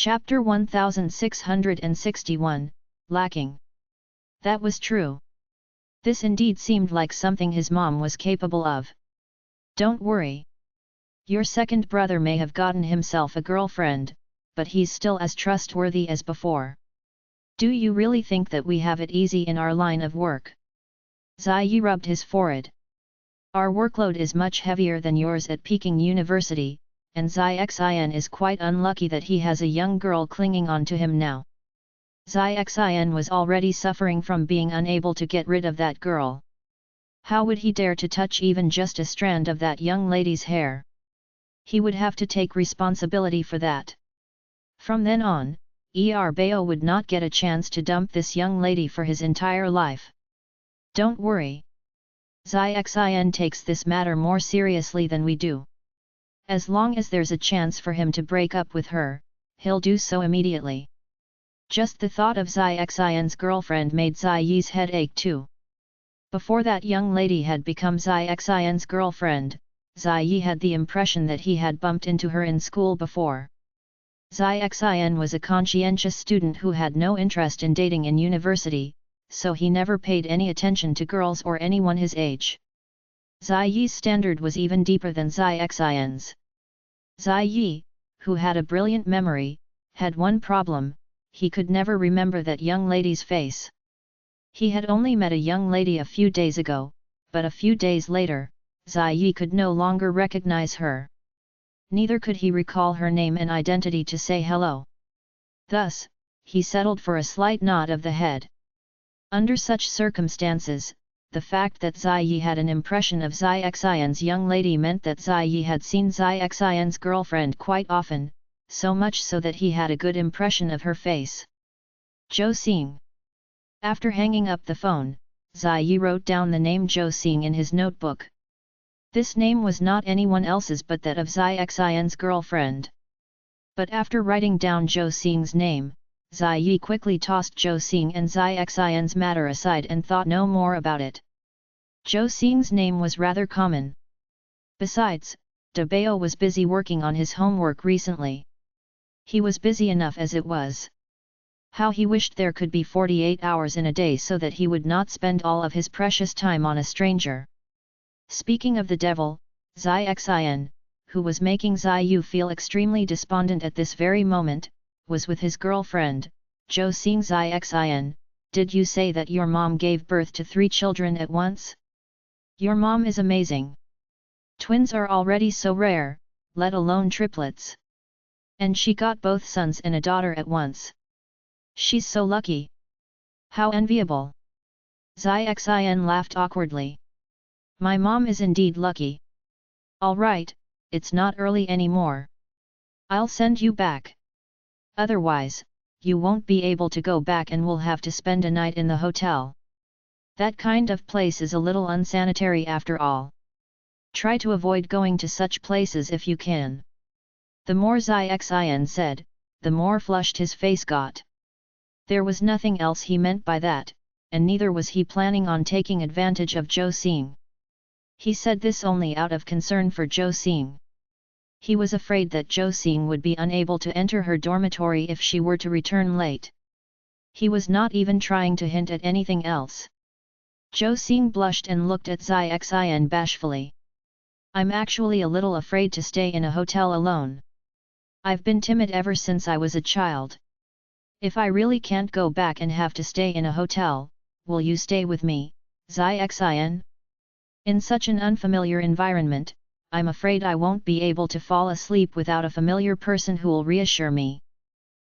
Chapter 1661, Lacking. That was true. This indeed seemed like something his mom was capable of. Don't worry. Your second brother may have gotten himself a girlfriend, but he's still as trustworthy as before. Do you really think that we have it easy in our line of work? Ziyi rubbed his forehead. Our workload is much heavier than yours at Peking University, and Zixin is quite unlucky that he has a young girl clinging on to him now. Zixin was already suffering from being unable to get rid of that girl. How would he dare to touch even just a strand of that young lady's hair? He would have to take responsibility for that. From then on, Bao would not get a chance to dump this young lady for his entire life. Don't worry. Zixin takes this matter more seriously than we do. As long as there's a chance for him to break up with her, he'll do so immediately. Just the thought of Zixin's girlfriend made Ziyi's head ache too. Before that young lady had become Zixin's girlfriend, Ziyi had the impression that he had bumped into her in school before. Zixin was a conscientious student who had no interest in dating in university, so he never paid any attention to girls or anyone his age. Ziyi's standard was even deeper than Zixin's. Ziyi, who had a brilliant memory, had one problem: he could never remember that young lady's face. He had only met a young lady a few days ago, but a few days later, Ziyi could no longer recognize her. Neither could he recall her name and identity to say hello. Thus, he settled for a slight nod of the head. Under such circumstances, the fact that Ziyi had an impression of Zixin's young lady meant that Ziyi had seen Zixin's girlfriend quite often, so much so that he had a good impression of her face. Zhou Xing. After hanging up the phone, Ziyi wrote down the name Zhou Xing in his notebook. This name was not anyone else's but that of Zixin's girlfriend. But after writing down Zhou Xing's name, Ziyi quickly tossed Zhou Xing and Zixin's matter aside and thought no more about it. Zhou Xing's name was rather common. Besides, Bao was busy working on his homework recently. He was busy enough as it was. How he wished there could be 48 hours in a day so that he would not spend all of his precious time on a stranger. Speaking of the devil, Zixin, who was making Ziyu feel extremely despondent at this very moment, was with his girlfriend, Zhou Xing. Zixin, did you say that your mom gave birth to 3 children at once? Your mom is amazing. Twins are already so rare, let alone triplets. And she got both sons and a daughter at once. She's so lucky. How enviable. Zixin laughed awkwardly. My mom is indeed lucky. All right, it's not early anymore. I'll send you back. Otherwise, you won't be able to go back and will have to spend a night in the hotel. That kind of place is a little unsanitary after all. Try to avoid going to such places if you can. The more Zixin said, the more flushed his face got. There was nothing else he meant by that, and neither was he planning on taking advantage of Zhou Xing. He said this only out of concern for Zhou Xing. He was afraid that Zhou Xing would be unable to enter her dormitory if she were to return late. He was not even trying to hint at anything else. Zhou Xing blushed and looked at Zixin bashfully. I'm actually a little afraid to stay in a hotel alone. I've been timid ever since I was a child. If I really can't go back and have to stay in a hotel, will you stay with me, Zixin? In such an unfamiliar environment, I'm afraid I won't be able to fall asleep without a familiar person who'll reassure me.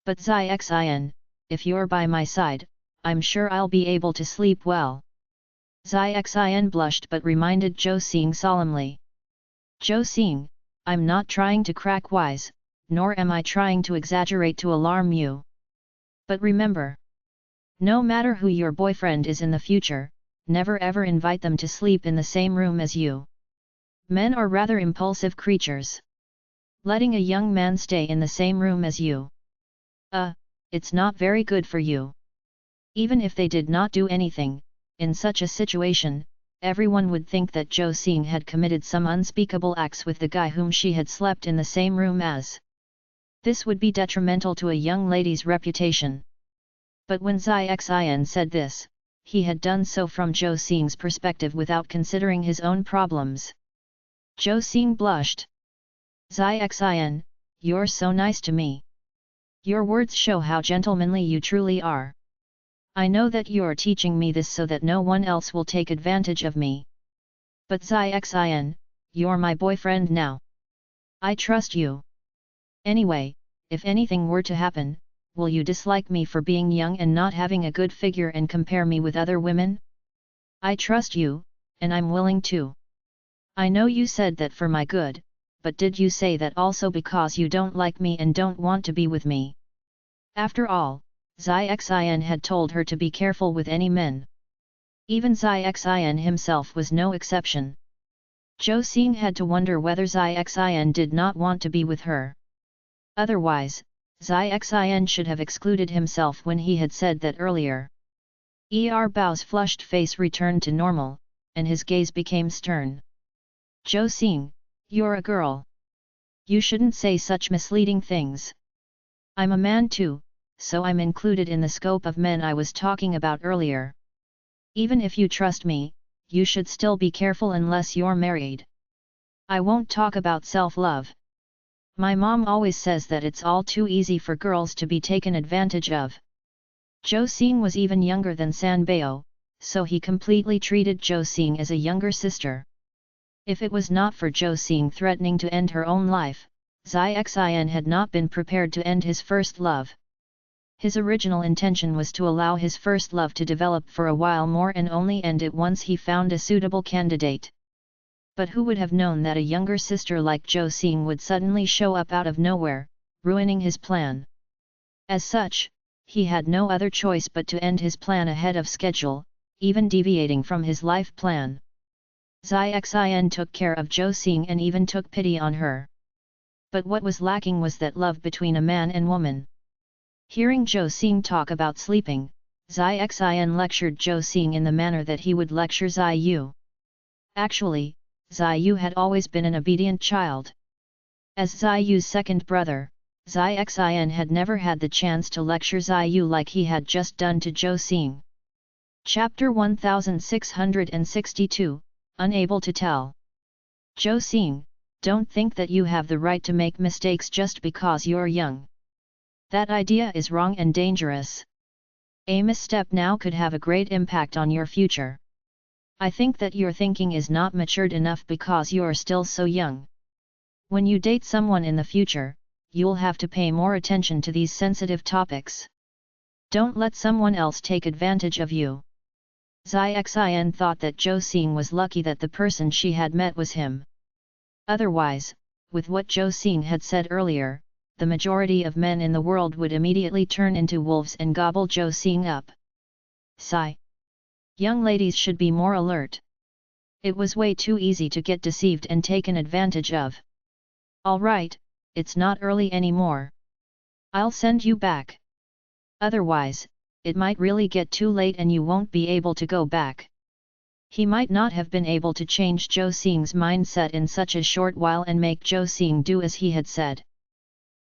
But Zixin, if you're by my side, I'm sure I'll be able to sleep well. Zixin blushed but reminded Zhou Xing solemnly. Zhou Xing, I'm not trying to crack wise, nor am I trying to exaggerate to alarm you. But remember, no matter who your boyfriend is in the future, never ever invite them to sleep in the same room as you. Men are rather impulsive creatures. Letting a young man stay in the same room as you. It's not very good for you. Even if they did not do anything, in such a situation, everyone would think that Zhou Xing had committed some unspeakable acts with the guy whom she had slept in the same room as. This would be detrimental to a young lady's reputation. But when Zai Xian said this, he had done so from Zhou Xing's perspective without considering his own problems. Zhou Xing blushed. Zai Xian, you're so nice to me. Your words show how gentlemanly you truly are. I know that you're teaching me this so that no one else will take advantage of me. But Zai Xian, you're my boyfriend now. I trust you. Anyway, if anything were to happen, will you dislike me for being young and not having a good figure and compare me with other women? I trust you, and I'm willing to. I know you said that for my good, but did you say that also because you don't like me and don't want to be with me? After all, Zai Xian had told her to be careful with any men. Even Zai Xian himself was no exception. Zhou Xing had to wonder whether Zai Xian did not want to be with her. Otherwise, Zai Xian should have excluded himself when he had said that earlier. Bao's flushed face returned to normal, and his gaze became stern. Zhou Xing, you're a girl. You shouldn't say such misleading things. I'm a man too, so I'm included in the scope of men I was talking about earlier. Even if you trust me, you should still be careful unless you're married. I won't talk about self-love. My mom always says that it's all too easy for girls to be taken advantage of. Zhou Xing was even younger than San Bao, so he completely treated Zhou Xing as a younger sister. If it was not for Zhou Xing threatening to end her own life, Zai Xian had not been prepared to end his first love. His original intention was to allow his first love to develop for a while more and only end it once he found a suitable candidate. But who would have known that a younger sister like Zhou Xing would suddenly show up out of nowhere, ruining his plan? As such, he had no other choice but to end his plan ahead of schedule, even deviating from his life plan. Zai Xian took care of Zhou Xing and even took pity on her. But what was lacking was that love between a man and woman. Hearing Zhou Xing talk about sleeping, Zai Xian lectured Zhou Xing in the manner that he would lecture Zai Yu. Actually, Zai Yu had always been an obedient child. As Zai Yu's second brother, Zai Xian had never had the chance to lecture Zai Yu like he had just done to Zhou Xing. Chapter 1662, Unable to Tell. Zhou Xing, don't think that you have the right to make mistakes just because you're young. That idea is wrong and dangerous. A misstep now could have a great impact on your future. I think that your thinking is not matured enough because you're still so young. When you date someone in the future, you'll have to pay more attention to these sensitive topics. Don't let someone else take advantage of you. Zai Xian thought that Zhou Xing was lucky that the person she had met was him. Otherwise, with what Zhou Xing had said earlier, the majority of men in the world would immediately turn into wolves and gobble Zhou Xing up. Sigh. Young ladies should be more alert. It was way too easy to get deceived and taken advantage of. Alright, it's not early anymore. I'll send you back. Otherwise, it might really get too late and you won't be able to go back. He might not have been able to change Zhou Xing's mindset in such a short while and make Zhou Xing do as he had said.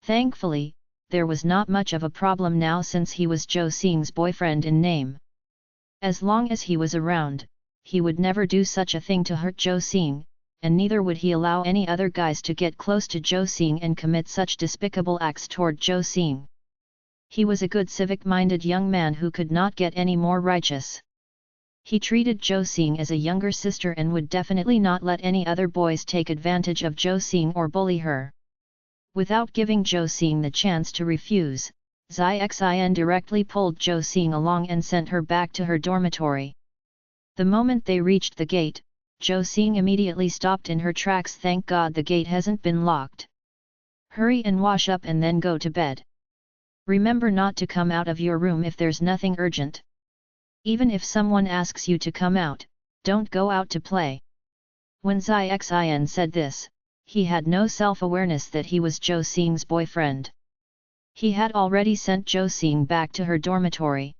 Thankfully, there was not much of a problem now since he was Zhou Xing's boyfriend in name. As long as he was around, he would never do such a thing to hurt Zhou Xing, and neither would he allow any other guys to get close to Zhou Xing and commit such despicable acts toward Zhou Xing. He was a good civic-minded young man who could not get any more righteous. He treated Zhou Xing as a younger sister and would definitely not let any other boys take advantage of Zhou Xing or bully her. Without giving Zhou Xing the chance to refuse, Zai Xian directly pulled Zhou Xing along and sent her back to her dormitory. The moment they reached the gate, Zhou Xing immediately stopped in her tracks. Thank God the gate hasn't been locked. Hurry and wash up and then go to bed. Remember not to come out of your room if there's nothing urgent. Even if someone asks you to come out, don't go out to play. When Zai Xian said this, he had no self-awareness that he was Zhou Xing's boyfriend. He had already sent Zhou Xing back to her dormitory.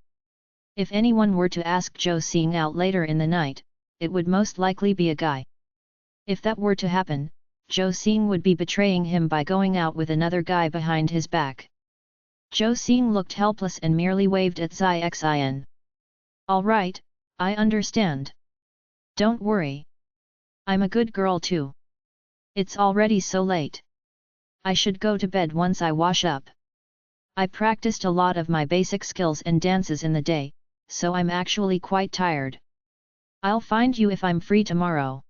If anyone were to ask Zhou Xing out later in the night, it would most likely be a guy. If that were to happen, Zhou Xing would be betraying him by going out with another guy behind his back. Zhou Xing looked helpless and merely waved at Zai Xian. All right, I understand. Don't worry. I'm a good girl too. It's already so late. I should go to bed once I wash up. I practiced a lot of my basic skills and dances in the day, so I'm actually quite tired. I'll find you if I'm free tomorrow.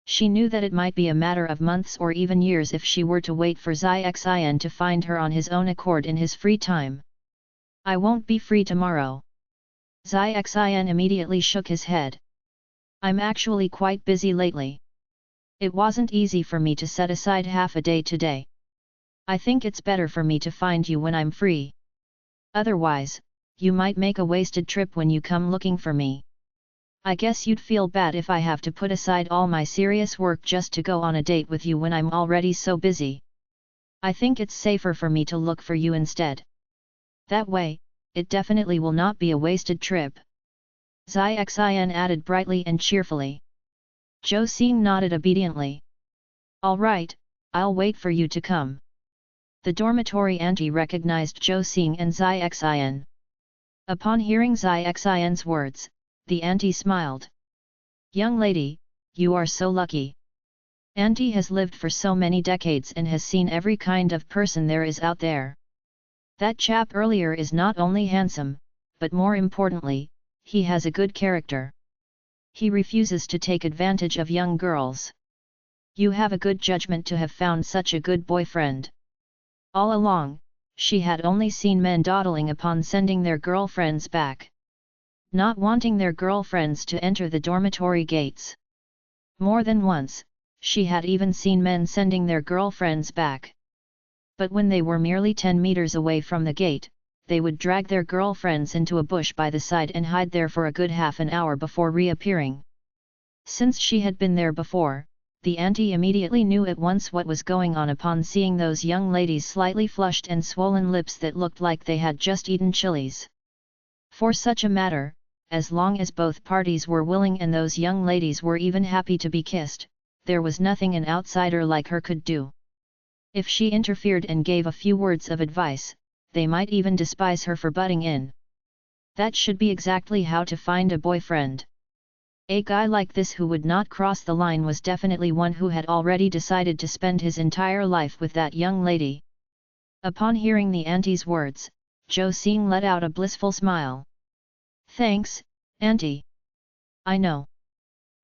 She knew that it might be a matter of months or even years if she were to wait for Zai Xian to find her on his own accord in his free time. I won't be free tomorrow. Zai Xian immediately shook his head. I'm actually quite busy lately. It wasn't easy for me to set aside half a day today. I think it's better for me to find you when I'm free. Otherwise, you might make a wasted trip when you come looking for me. I guess you'd feel bad if I have to put aside all my serious work just to go on a date with you when I'm already so busy. I think it's safer for me to look for you instead. That way, it definitely will not be a wasted trip. Zai Xian added brightly and cheerfully. Zhou Xing nodded obediently. All right, I'll wait for you to come. The dormitory auntie recognized Zhou Xing and Zai Xian. Upon hearing Zai Xian's words, the auntie smiled. Young lady, you are so lucky. Auntie has lived for so many decades and has seen every kind of person there is out there. That chap earlier is not only handsome, but more importantly, he has a good character. He refuses to take advantage of young girls. You have a good judgment to have found such a good boyfriend. All along, she had only seen men dawdling upon sending their girlfriends back. Not wanting their girlfriends to enter the dormitory gates. More than once, she had even seen men sending their girlfriends back. But when they were merely 10 meters away from the gate, they would drag their girlfriends into a bush by the side and hide there for a good half an hour before reappearing. Since she had been there before, the auntie immediately knew at once what was going on upon seeing those young ladies' slightly flushed and swollen lips that looked like they had just eaten chilies. For such a matter, as long as both parties were willing and those young ladies were even happy to be kissed, there was nothing an outsider like her could do. If she interfered and gave a few words of advice, they might even despise her for butting in. That should be exactly how to find a boyfriend. A guy like this who would not cross the line was definitely one who had already decided to spend his entire life with that young lady. Upon hearing the auntie's words, Zhou Xing let out a blissful smile. Thanks, auntie. I know.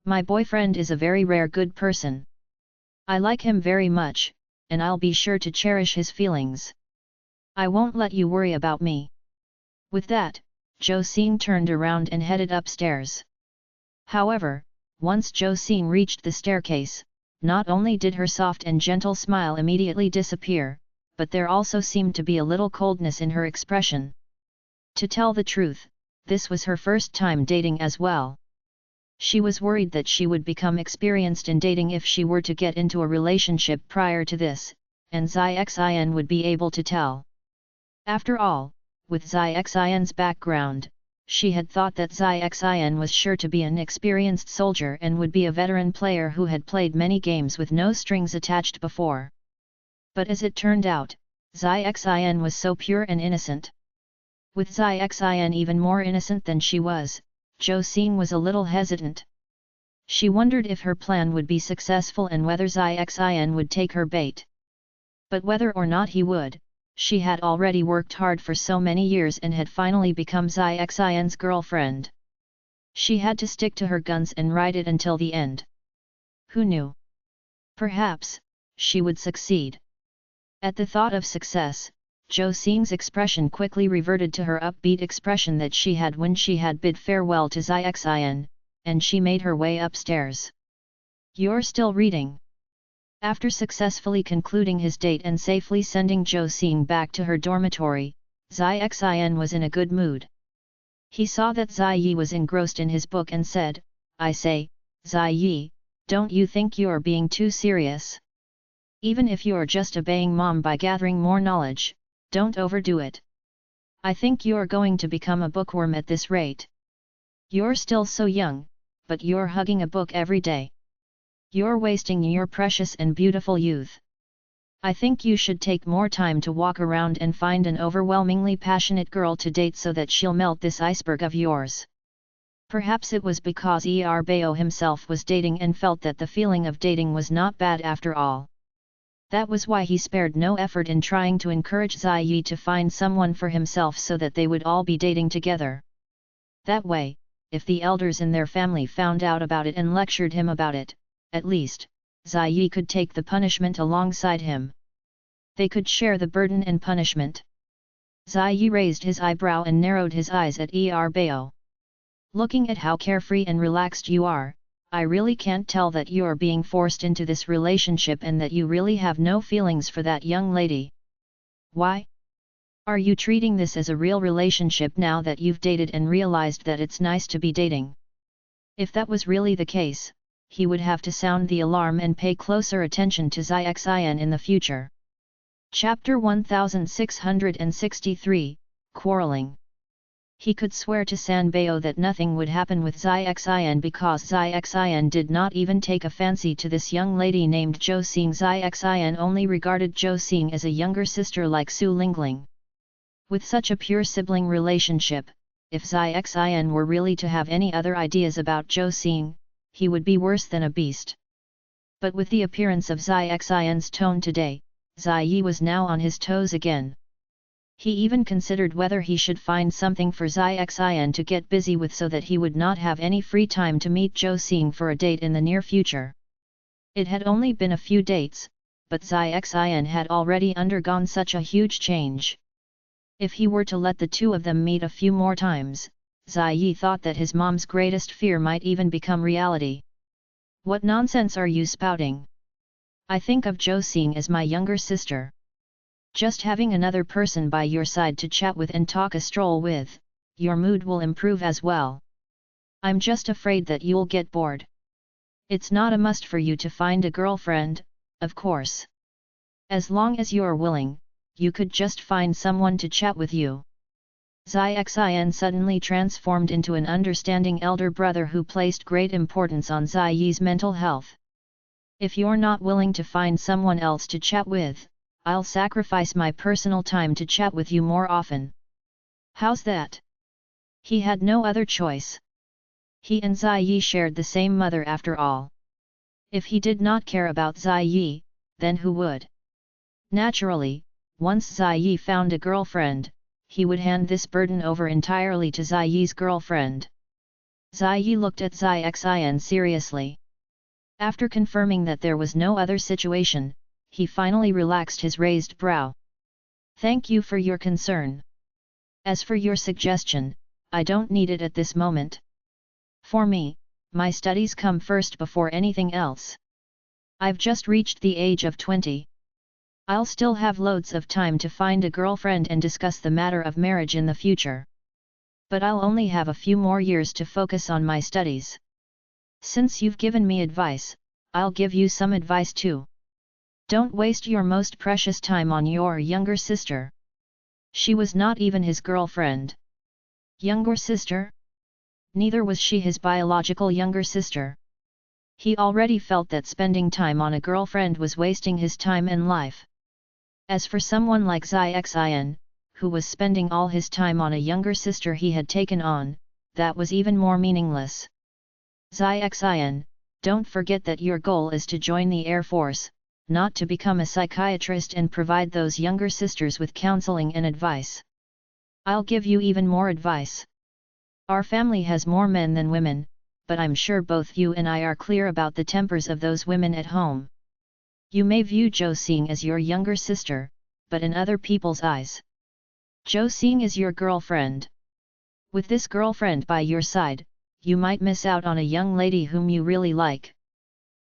My boyfriend is a very rare good person. I like him very much, and I'll be sure to cherish his feelings. I won't let you worry about me. With that, Zhou Xing turned around and headed upstairs. However, once Zhou Xing reached the staircase, not only did her soft and gentle smile immediately disappear, but there also seemed to be a little coldness in her expression. To tell the truth, this was her first time dating as well. She was worried that she would become experienced in dating if she were to get into a relationship prior to this, and Zai Xian would be able to tell. After all, with Zai Xian's background, she had thought that Zai Xian was sure to be an experienced soldier and would be a veteran player who had played many games with no strings attached before. But as it turned out, Zai Xian was so pure and innocent. With Zai Xian even more innocent than she was, Zhou Xing was a little hesitant. She wondered if her plan would be successful and whether Zai Xian would take her bait. But whether or not he would, she had already worked hard for so many years and had finally become Zai Xian's girlfriend. She had to stick to her guns and ride it until the end. Who knew? Perhaps, she would succeed. At the thought of success, Zhou Xing's expression quickly reverted to her upbeat expression that she had when she had bid farewell to Zai Xian, and she made her way upstairs. You're still reading? After successfully concluding his date and safely sending Zhou Xing back to her dormitory, Zai Xian was in a good mood. He saw that Zai Yi was engrossed in his book and said, I say, Zai Yi, don't you think you're being too serious? Even if you're just obeying mom by gathering more knowledge, don't overdo it. I think you're going to become a bookworm at this rate. You're still so young, but you're hugging a book every day. You're wasting your precious and beautiful youth. I think you should take more time to walk around and find an overwhelmingly passionate girl to date so that she'll melt this iceberg of yours. Perhaps it was because Bao himself was dating and felt that the feeling of dating was not bad after all. That was why he spared no effort in trying to encourage Zai Yi to find someone for himself so that they would all be dating together. That way, if the elders in their family found out about it and lectured him about it, at least, Zai Yi could take the punishment alongside him. They could share the burden and punishment. Zai Yi raised his eyebrow and narrowed his eyes at Bao. Looking at how carefree and relaxed you are, I really can't tell that you're being forced into this relationship and that you really have no feelings for that young lady. Why? Are you treating this as a real relationship now that you've dated and realized that it's nice to be dating? If that was really the case, he would have to sound the alarm and pay closer attention to Xin in the future. Chapter 1663, Quarreling. He could swear to Sanbao that nothing would happen with Xin because Xin did not even take a fancy to this young lady named Zhou Xing. Xin only regarded Zhou Xing as a younger sister like Su Lingling. With such a pure sibling relationship, if Xin were really to have any other ideas about Zhou Xing, he would be worse than a beast. But with the appearance of Xin's tone today, Zai Yi was now on his toes again. He even considered whether he should find something for Xin to get busy with so that he would not have any free time to meet Zhou Xing for a date in the near future. It had only been a few dates, but Xin had already undergone such a huge change. If he were to let the two of them meet a few more times, Zai Yi thought that his mom's greatest fear might even become reality. What nonsense are you spouting? I think of Zhou Xing as my younger sister. Just having another person by your side to chat with and talk a stroll with, your mood will improve as well. I'm just afraid that you'll get bored. It's not a must for you to find a girlfriend, of course. As long as you're willing, you could just find someone to chat with you. Xin suddenly transformed into an understanding elder brother who placed great importance on Zai Yi's mental health. If you're not willing to find someone else to chat with, I'll sacrifice my personal time to chat with you more often. How's that? He had no other choice. He and Zai Yi shared the same mother after all. If he did not care about Zai Yi, then who would? Naturally, once Zai Yi found a girlfriend, he would hand this burden over entirely to Zai Yi's girlfriend. Zai Yi looked at Xin seriously. After confirming that there was no other situation, he finally relaxed his raised brow. Thank you for your concern. As for your suggestion, I don't need it at this moment. For me, my studies come first before anything else. I've just reached the age of 20. I'll still have loads of time to find a girlfriend and discuss the matter of marriage in the future. But I'll only have a few more years to focus on my studies. Since you've given me advice, I'll give you some advice too. Don't waste your most precious time on your younger sister. She was not even his girlfriend. Younger sister? Neither was she his biological younger sister. He already felt that spending time on a girlfriend was wasting his time and life. As for someone like Xin, who was spending all his time on a younger sister he had taken on, that was even more meaningless. Xin, don't forget that your goal is to join the Air Force, not to become a psychiatrist and provide those younger sisters with counseling and advice. I'll give you even more advice. Our family has more men than women, but I'm sure both you and I are clear about the tempers of those women at home. You may view Zhou Xing as your younger sister, but in other people's eyes, Zhou Xing is your girlfriend. With this girlfriend by your side, you might miss out on a young lady whom you really like.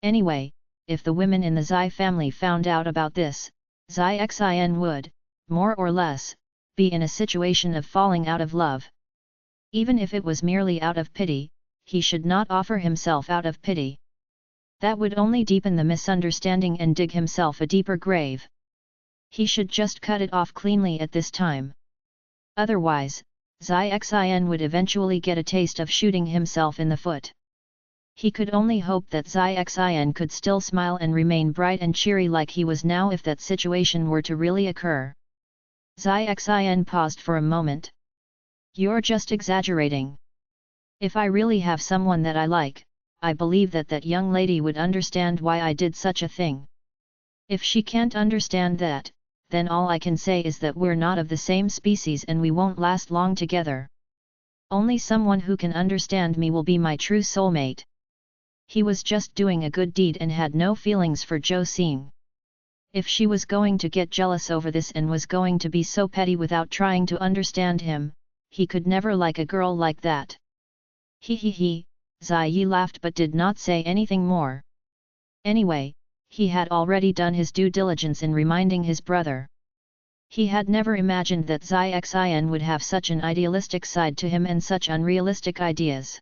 Anyway, if the women in the Zai family found out about this, Xin would, more or less, be in a situation of falling out of love. Even if it was merely out of pity, he should not offer himself out of pity. That would only deepen the misunderstanding and dig himself a deeper grave. He should just cut it off cleanly at this time. Otherwise, Xin would eventually get a taste of shooting himself in the foot. He could only hope that Xian could still smile and remain bright and cheery like he was now if that situation were to really occur. Xian paused for a moment. "You're just exaggerating. If I really have someone that I like, I believe that that young lady would understand why I did such a thing. If she can't understand that, then all I can say is that we're not of the same species and we won't last long together. Only someone who can understand me will be my true soulmate." He was just doing a good deed and had no feelings for Zhou Xing. If she was going to get jealous over this and was going to be so petty without trying to understand him, he could never like a girl like that. He, Ziyi laughed but did not say anything more. Anyway, he had already done his due diligence in reminding his brother. He had never imagined that Xian would have such an idealistic side to him and such unrealistic ideas.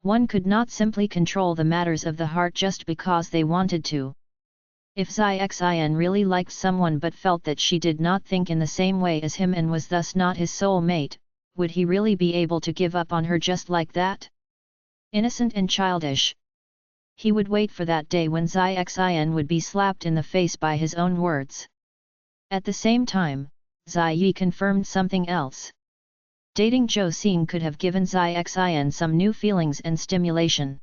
One could not simply control the matters of the heart just because they wanted to. If Xian really liked someone but felt that she did not think in the same way as him and was thus not his soul mate, would he really be able to give up on her just like that? Innocent and childish. He would wait for that day when Xian would be slapped in the face by his own words. At the same time, Ziyi confirmed something else. Dating Zhou Xing could have given Xian some new feelings and stimulation.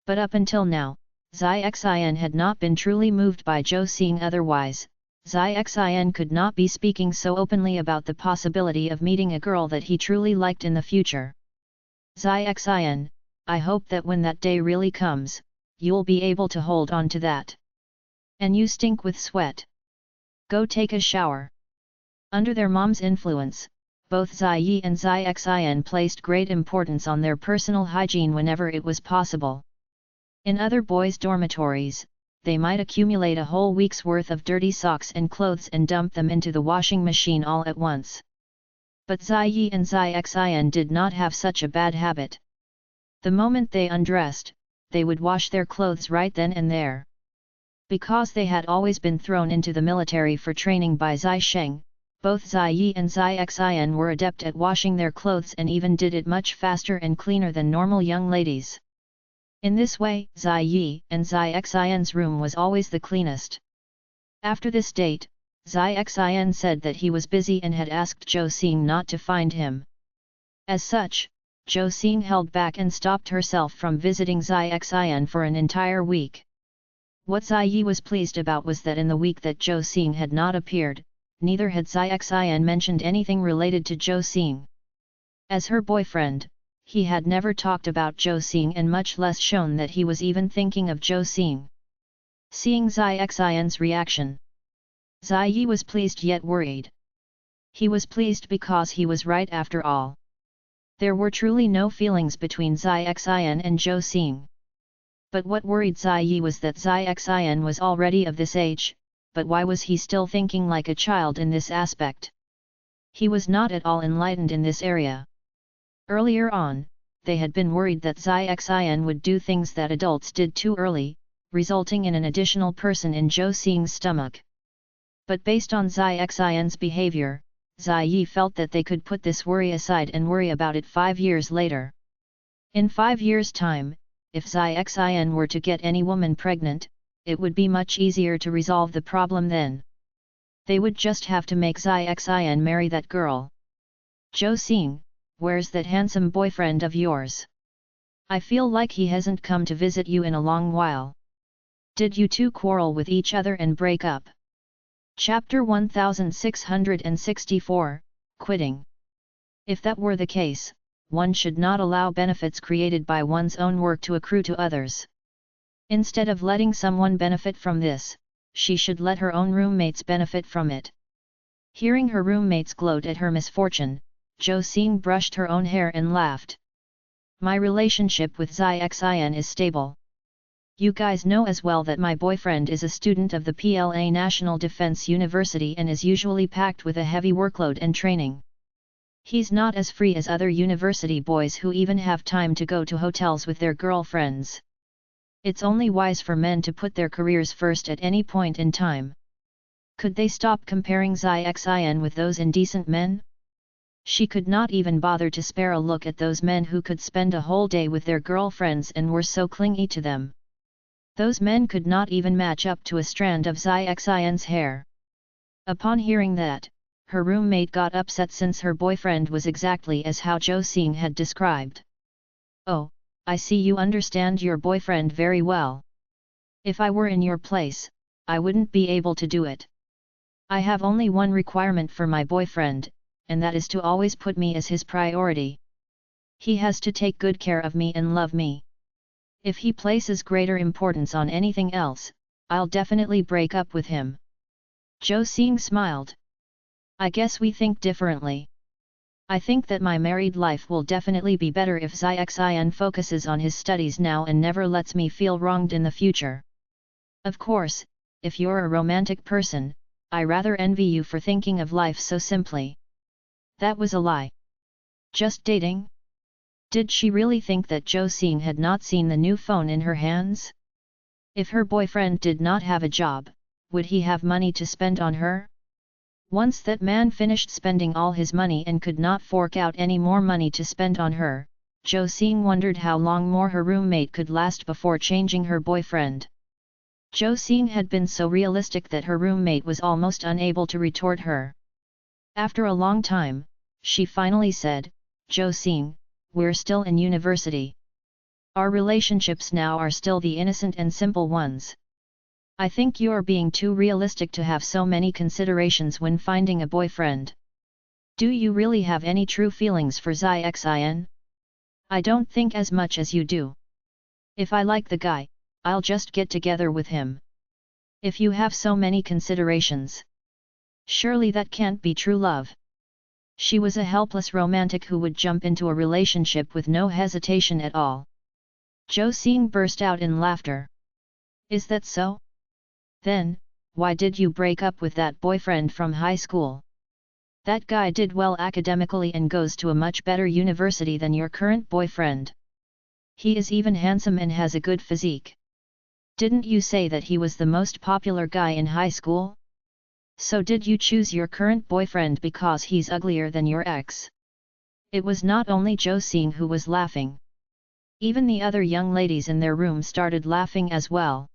But up until now, Xian had not been truly moved by Zhou Xing. Otherwise, Xian could not be speaking so openly about the possibility of meeting a girl that he truly liked in the future. Xian, I hope that when that day really comes, you'll be able to hold on to that. And you stink with sweat. Go take a shower. Under their mom's influence, both Ziyi and Xian placed great importance on their personal hygiene whenever it was possible. In other boys' dormitories, they might accumulate a whole week's worth of dirty socks and clothes and dump them into the washing machine all at once. But Ziyi and Xian did not have such a bad habit. The moment they undressed, they would wash their clothes right then and there. Because they had always been thrown into the military for training by Zai Sheng, both Ziyi and Xian were adept at washing their clothes and even did it much faster and cleaner than normal young ladies. In this way, Ziyi and Xian's room was always the cleanest. After this date, Xian said that he was busy and had asked Zhou Xing not to find him. As such, Zhou Xing held back and stopped herself from visiting Xian for an entire week. What Ziyi was pleased about was that in the week that Zhou Xing had not appeared, neither had Xian mentioned anything related to Zhou Xing. As her boyfriend, he had never talked about Zhou Xing and much less shown that he was even thinking of Zhou Xing. Seeing Xian's reaction, Ziyi was pleased yet worried. He was pleased because he was right after all. There were truly no feelings between Xian and Zhou Xing. But what worried Ziyi was that Xian was already of this age, but why was he still thinking like a child in this aspect? He was not at all enlightened in this area. Earlier on, they had been worried that Xian would do things that adults did too early, resulting in an additional person in Zhou Xing's stomach. But based on Xian's behavior, Ziyi felt that they could put this worry aside and worry about it 5 years later. In 5 years' time, if Xian were to get any woman pregnant, it would be much easier to resolve the problem then. They would just have to make Xian marry that girl. Zhou Xing, where's that handsome boyfriend of yours? I feel like he hasn't come to visit you in a long while. Did you two quarrel with each other and break up? Chapter 1664, Quitting. If that were the case, one should not allow benefits created by one's own work to accrue to others. Instead of letting someone benefit from this, she should let her own roommates benefit from it. Hearing her roommates gloat at her misfortune, Zhou Xing brushed her own hair and laughed. My relationship with Xian is stable. You guys know as well that my boyfriend is a student of the PLA National Defense University and is usually packed with a heavy workload and training. He's not as free as other university boys who even have time to go to hotels with their girlfriends. It's only wise for men to put their careers first at any point in time. Could they stop comparing Xian with those indecent men? She could not even bother to spare a look at those men who could spend a whole day with their girlfriends and were so clingy to them. Those men could not even match up to a strand of Xian's hair. Upon hearing that, her roommate got upset since her boyfriend was exactly as how Zhou Xing had described. "Oh, I see you understand your boyfriend very well. If I were in your place, I wouldn't be able to do it. I have only one requirement for my boyfriend, and that is to always put me as his priority. He has to take good care of me and love me. If he places greater importance on anything else, I'll definitely break up with him." Zhou Xing smiled. "I guess we think differently. I think that my married life will definitely be better if Xian focuses on his studies now and never lets me feel wronged in the future. Of course, if you're a romantic person, I rather envy you for thinking of life so simply." That was a lie. Just dating? Did she really think that Zhou Xing had not seen the new phone in her hands? If her boyfriend did not have a job, would he have money to spend on her? Once that man finished spending all his money and could not fork out any more money to spend on her, Zhou Xing wondered how long more her roommate could last before changing her boyfriend. Zhou Xing had been so realistic that her roommate was almost unable to retort her. After a long time, she finally said, "Zhou Xing, we're still in university. Our relationships now are still the innocent and simple ones. I think you're being too realistic to have so many considerations when finding a boyfriend. Do you really have any true feelings for Xian? I don't think as much as you do. If I like the guy, I'll just get together with him. If you have so many considerations, surely that can't be true love." She was a helpless romantic who would jump into a relationship with no hesitation at all. Zhou Xing burst out in laughter. "Is that so? Then, why did you break up with that boyfriend from high school? That guy did well academically and goes to a much better university than your current boyfriend. He is even handsome and has a good physique. Didn't you say that he was the most popular guy in high school? So did you choose your current boyfriend because he's uglier than your ex?" It was not only Zhou Xing who was laughing. Even the other young ladies in their room started laughing as well.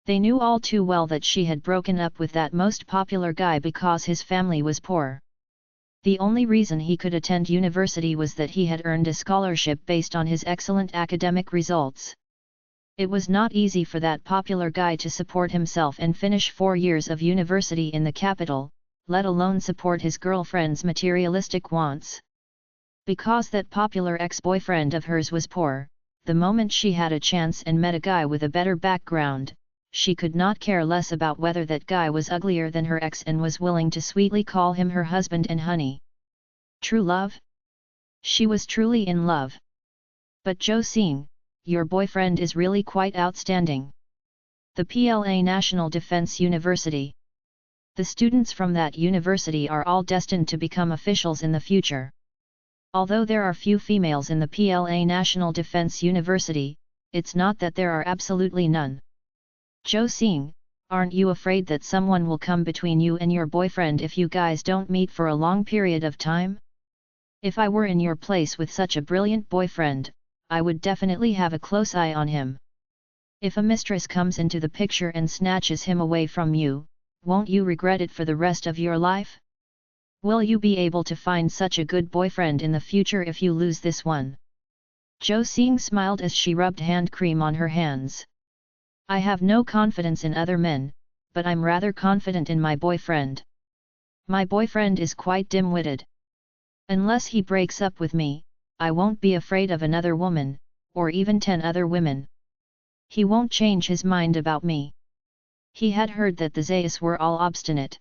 They knew all too well that she had broken up with that most popular guy because his family was poor. The only reason he could attend university was that he had earned a scholarship based on his excellent academic results. It was not easy for that popular guy to support himself and finish 4 years of university in the capital, let alone support his girlfriend's materialistic wants. Because that popular ex-boyfriend of hers was poor, the moment she had a chance and met a guy with a better background, she could not care less about whether that guy was uglier than her ex and was willing to sweetly call him her husband and honey. True love? She was truly in love. But Zhou Xing, your boyfriend is really quite outstanding. The PLA National Defense University. The students from that university are all destined to become officials in the future. Although there are few females in the PLA National Defense University, it's not that there are absolutely none. Zhou Xing, aren't you afraid that someone will come between you and your boyfriend if you guys don't meet for a long period of time? If I were in your place with such a brilliant boyfriend, I would definitely have a close eye on him. If a mistress comes into the picture and snatches him away from you, won't you regret it for the rest of your life? Will you be able to find such a good boyfriend in the future if you lose this one?" Zhou Xing smiled as she rubbed hand cream on her hands. "I have no confidence in other men, but I'm rather confident in my boyfriend. My boyfriend is quite dim-witted. Unless he breaks up with me, I won't be afraid of another woman, or even 10 other women. He won't change his mind about me." He had heard that the Zayas were all obstinate.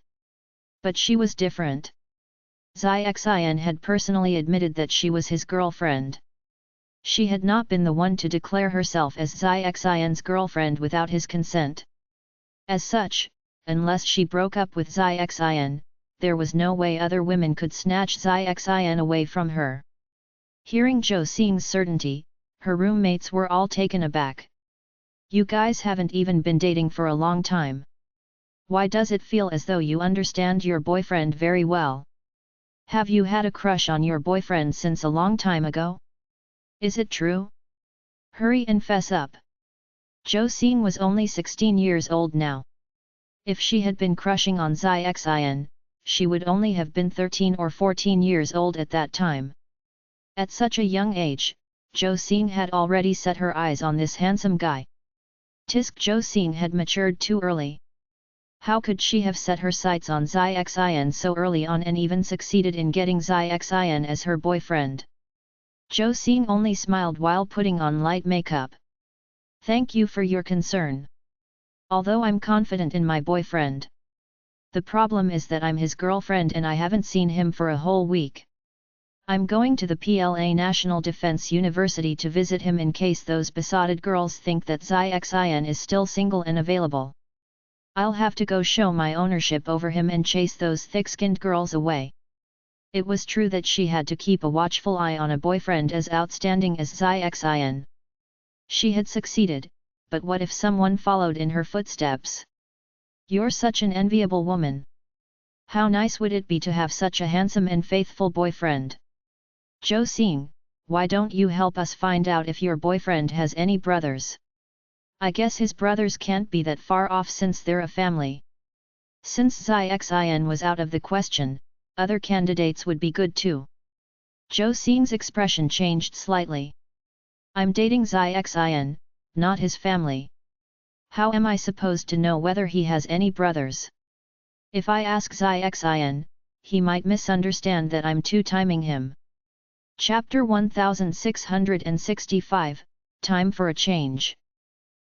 But she was different. Xian had personally admitted that she was his girlfriend. She had not been the one to declare herself as Xian's girlfriend without his consent. As such, unless she broke up with Xian, there was no way other women could snatch Xian away from her. Hearing Zhou Xing's certainty, her roommates were all taken aback. "You guys haven't even been dating for a long time. Why does it feel as though you understand your boyfriend very well?" Have you had a crush on your boyfriend since a long time ago? Is it true? Hurry and fess up. Zhou Xing was only 16 years old now. If she had been crushing on Zai Xian, she would only have been 13 or 14 years old at that time. At such a young age, Zhou Xing had already set her eyes on this handsome guy. Tisk Zhou Xing had matured too early. How could she have set her sights on Zai Xian so early on and even succeeded in getting Zai Xian as her boyfriend? Zhou Xing only smiled while putting on light makeup. Thank you for your concern. Although I'm confident in my boyfriend, the problem is that I'm his girlfriend and I haven't seen him for a whole week. I'm going to the PLA National Defense University to visit him in case those besotted girls think that Zai Xian is still single and available. I'll have to go show my ownership over him and chase those thick-skinned girls away. It was true that she had to keep a watchful eye on a boyfriend as outstanding as Zai Xian. She had succeeded, but what if someone followed in her footsteps? You're such an enviable woman. How nice would it be to have such a handsome and faithful boyfriend? Zhou Xing, why don't you help us find out if your boyfriend has any brothers? I guess his brothers can't be that far off since they're a family. Since Zai Xian was out of the question, other candidates would be good too. Zhou Xing's expression changed slightly. I'm dating Zai Xian, not his family. How am I supposed to know whether he has any brothers? If I ask Zai Xian, he might misunderstand that I'm two-timing him. Chapter 1665, Time for a Change.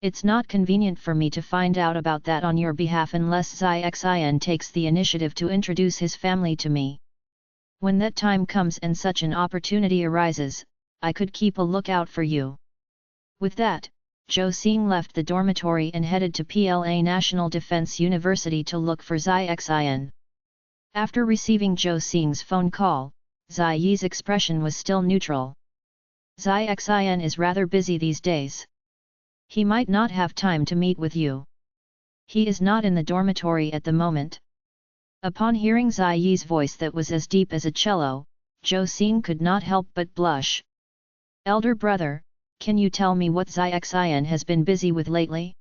It's not convenient for me to find out about that on your behalf unless Zai Xian takes the initiative to introduce his family to me. When that time comes and such an opportunity arises, I could keep a lookout for you. With that, Zhou Xing left the dormitory and headed to PLA National Defense University to look for Zai Xian. After receiving Zhou Xing's phone call, Zai Yi's expression was still neutral. Zai Xian is rather busy these days. He might not have time to meet with you. He is not in the dormitory at the moment. Upon hearing Zai Yi's voice that was as deep as a cello, Zhou Xing could not help but blush. Elder brother, can you tell me what Zai Xian has been busy with lately?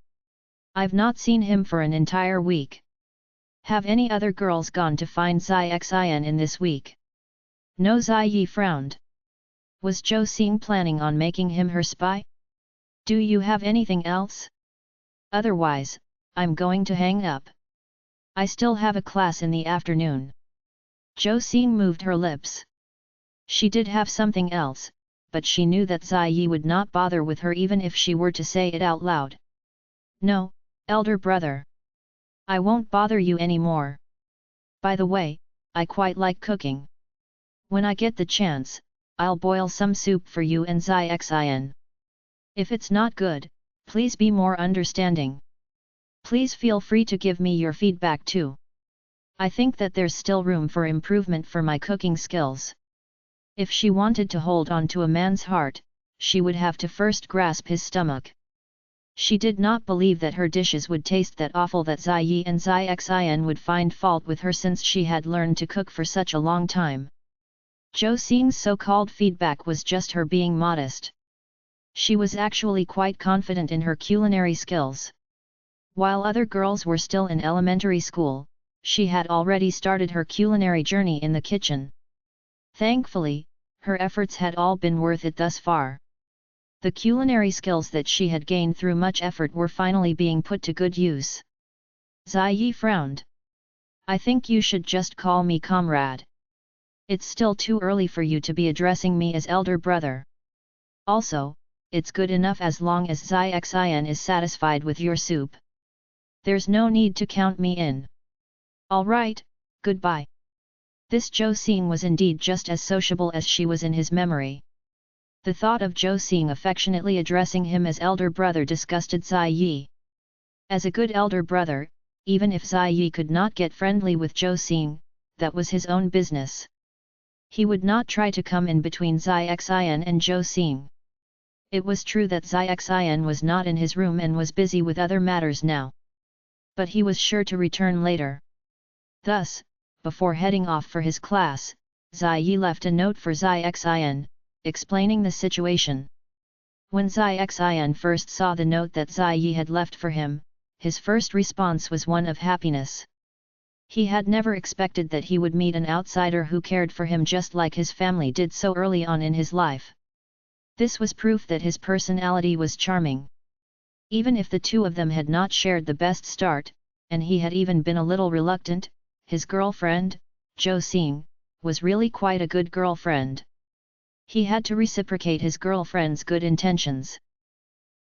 I've not seen him for an entire week. Have any other girls gone to find Zai Xian in this week? No, Zai Yi frowned. Was Zhou Xing planning on making him her spy? Do you have anything else? Otherwise, I'm going to hang up. I still have a class in the afternoon. Zhou Xing moved her lips. She did have something else, but she knew that Zai Yi would not bother with her even if she were to say it out loud. No, elder brother. I won't bother you anymore. By the way, I quite like cooking. When I get the chance, I'll boil some soup for you and Zai Xian. If it's not good, please be more understanding. Please feel free to give me your feedback too. I think that there's still room for improvement for my cooking skills. If she wanted to hold on to a man's heart, she would have to first grasp his stomach. She did not believe that her dishes would taste that awful that Zai Yi and Zai Xian would find fault with her since she had learned to cook for such a long time. Zhou Xing's so-called feedback was just her being modest. She was actually quite confident in her culinary skills. While other girls were still in elementary school, she had already started her culinary journey in the kitchen. Thankfully, her efforts had all been worth it thus far. The culinary skills that she had gained through much effort were finally being put to good use. Zai Yi frowned. I think you should just call me comrade. It's still too early for you to be addressing me as elder brother. Also, it's good enough as long as Zai Xian is satisfied with your soup. There's no need to count me in. Alright, goodbye. This Zhou Xing was indeed just as sociable as she was in his memory. The thought of Zhou Xing affectionately addressing him as elder brother disgusted Zai Yi. As a good elder brother, even if Zai Yi could not get friendly with Zhou Xing, that was his own business. He would not try to come in between Zai Xian and Zhou Xing. It was true that Zai Xian was not in his room and was busy with other matters now. But he was sure to return later. Thus, before heading off for his class, Zai Yi left a note for Zai Xin, explaining the situation. When Zai Xin first saw the note that Zai Yi had left for him, his first response was one of happiness. He had never expected that he would meet an outsider who cared for him just like his family did so early on in his life. This was proof that his personality was charming. Even if the two of them had not shared the best start, and he had even been a little reluctant, his girlfriend, Zhou Xing, was really quite a good girlfriend. He had to reciprocate his girlfriend's good intentions.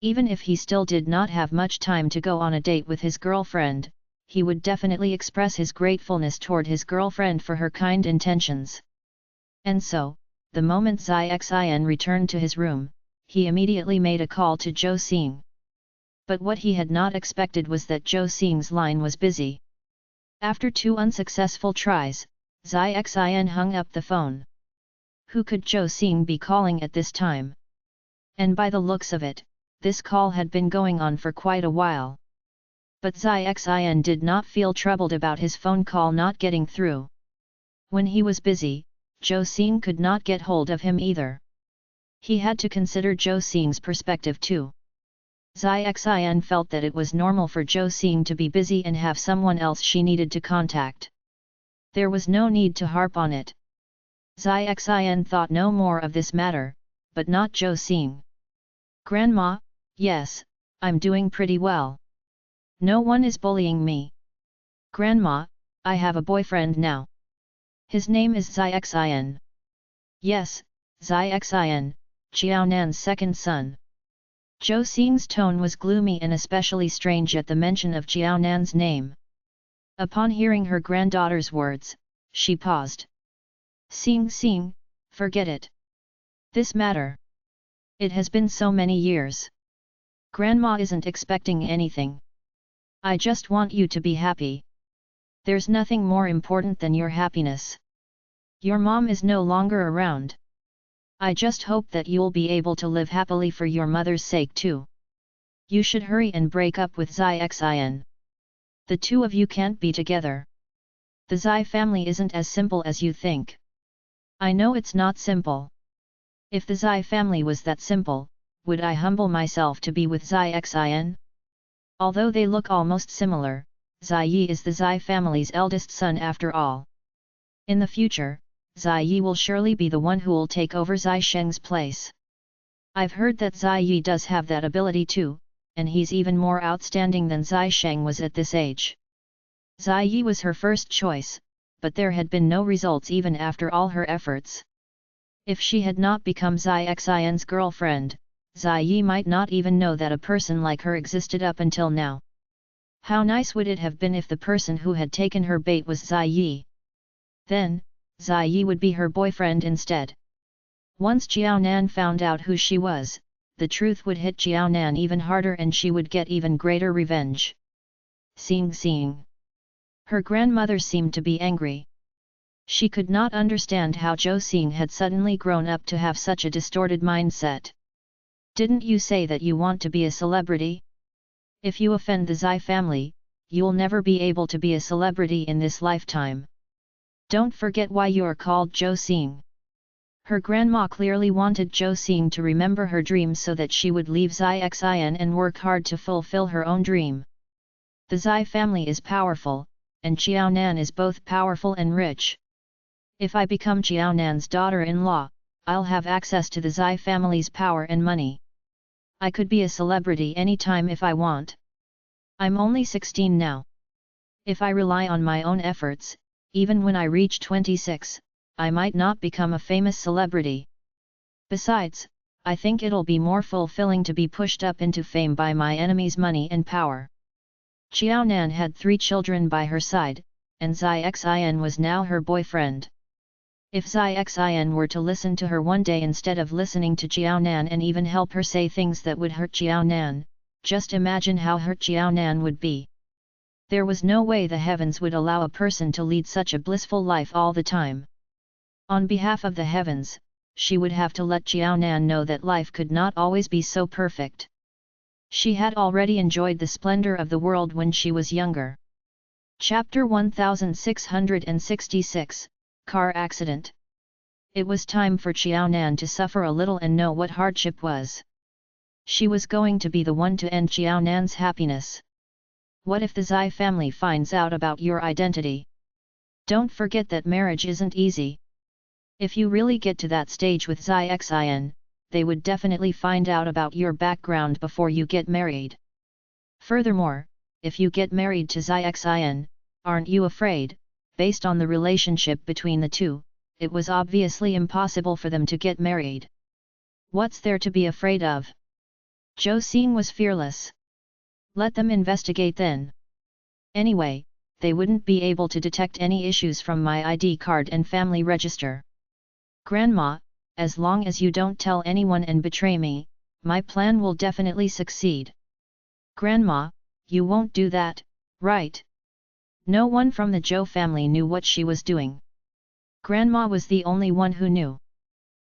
Even if he still did not have much time to go on a date with his girlfriend, he would definitely express his gratefulness toward his girlfriend for her kind intentions. And so, the moment Zai Xin returned to his room, he immediately made a call to Zhou Xing. But what he had not expected was that Zhou Xing's line was busy. After 2 unsuccessful tries, Zai Xin hung up the phone. Who could Zhou Xing be calling at this time? And by the looks of it, this call had been going on for quite a while. But Zai Xin did not feel troubled about his phone call not getting through. When he was busy, Zhou Xing could not get hold of him either. He had to consider Zhou Xing's perspective too. Zai Xin felt that it was normal for Zhou Xing to be busy and have someone else she needed to contact. There was no need to harp on it. Zai Xin thought no more of this matter, but not Zhou Xing. Grandma, yes, I'm doing pretty well. No one is bullying me. Grandma, I have a boyfriend now. His name is Zai Xin. Yes, Zai Xin, Xiaonan's second son. Zhou Xing's tone was gloomy and especially strange at the mention of Xiaonan's name. Upon hearing her granddaughter's words, she paused. Xing, forget it. This matter. It has been so many years. Grandma isn't expecting anything. I just want you to be happy. There's nothing more important than your happiness. Your mom is no longer around. I just hope that you'll be able to live happily for your mother's sake too. You should hurry and break up with Zai Xin. The two of you can't be together. The Zai family isn't as simple as you think. I know it's not simple. If the Zai family was that simple, would I humble myself to be with Zai Xin? Although they look almost similar, Zai Yi is the Zai family's eldest son after all. In the future, Zai Yi will surely be the one who'll take over Zai Sheng's place. I've heard that Zai Yi does have that ability too, and he's even more outstanding than Zai Sheng was at this age. Zai Yi was her first choice, but there had been no results even after all her efforts. If she had not become Zai Xin's girlfriend, Zai Yi might not even know that a person like her existed up until now. How nice would it have been if the person who had taken her bait was Zai Yi? Then, Zai Yi would be her boyfriend instead. Once Xiaonan found out who she was, the truth would hit Xiaonan even harder and she would get even greater revenge. Xing. Her grandmother seemed to be angry. She could not understand how Zhou Xing had suddenly grown up to have such a distorted mindset. Didn't you say that you want to be a celebrity? If you offend the Zai family, you'll never be able to be a celebrity in this lifetime. Don't forget why you're called Zhou Xing. Her grandma clearly wanted Zhou Xing to remember her dream so that she would leave Zai Xin and work hard to fulfill her own dream. The Zai family is powerful, and Xiaonan is both powerful and rich. If I become Xiaonan's daughter-in-law, I'll have access to the Zai family's power and money. I could be a celebrity anytime if I want. I'm only 16 now. If I rely on my own efforts, even when I reach 26, I might not become a famous celebrity. Besides, I think it'll be more fulfilling to be pushed up into fame by my enemy's money and power. Xiaonan had 3 children by her side, and Zai Xin was now her boyfriend. If Zai Xin were to listen to her one day instead of listening to Xiaonan and even help her say things that would hurt Xiaonan, just imagine how hurt Xiaonan would be. There was no way the heavens would allow a person to lead such a blissful life all the time. On behalf of the heavens, she would have to let Xiaonan know that life could not always be so perfect. She had already enjoyed the splendor of the world when she was younger. Chapter 1666, Car Accident. It was time for Xiaonan to suffer a little and know what hardship was. She was going to be the one to end Xiaonan's happiness. What if the Zai family finds out about your identity? Don't forget that marriage isn't easy. If you really get to that stage with Zai Xin, they would definitely find out about your background before you get married. Furthermore, if you get married to Zai Xin, aren't you afraid, based on the relationship between the two, it was obviously impossible for them to get married. What's there to be afraid of? Zhou Xing was fearless. Let them investigate then. Anyway, they wouldn't be able to detect any issues from my ID card and family register. Grandma, as long as you don't tell anyone and betray me, my plan will definitely succeed. Grandma, you won't do that, right? No one from the Zhou family knew what she was doing. Grandma was the only one who knew.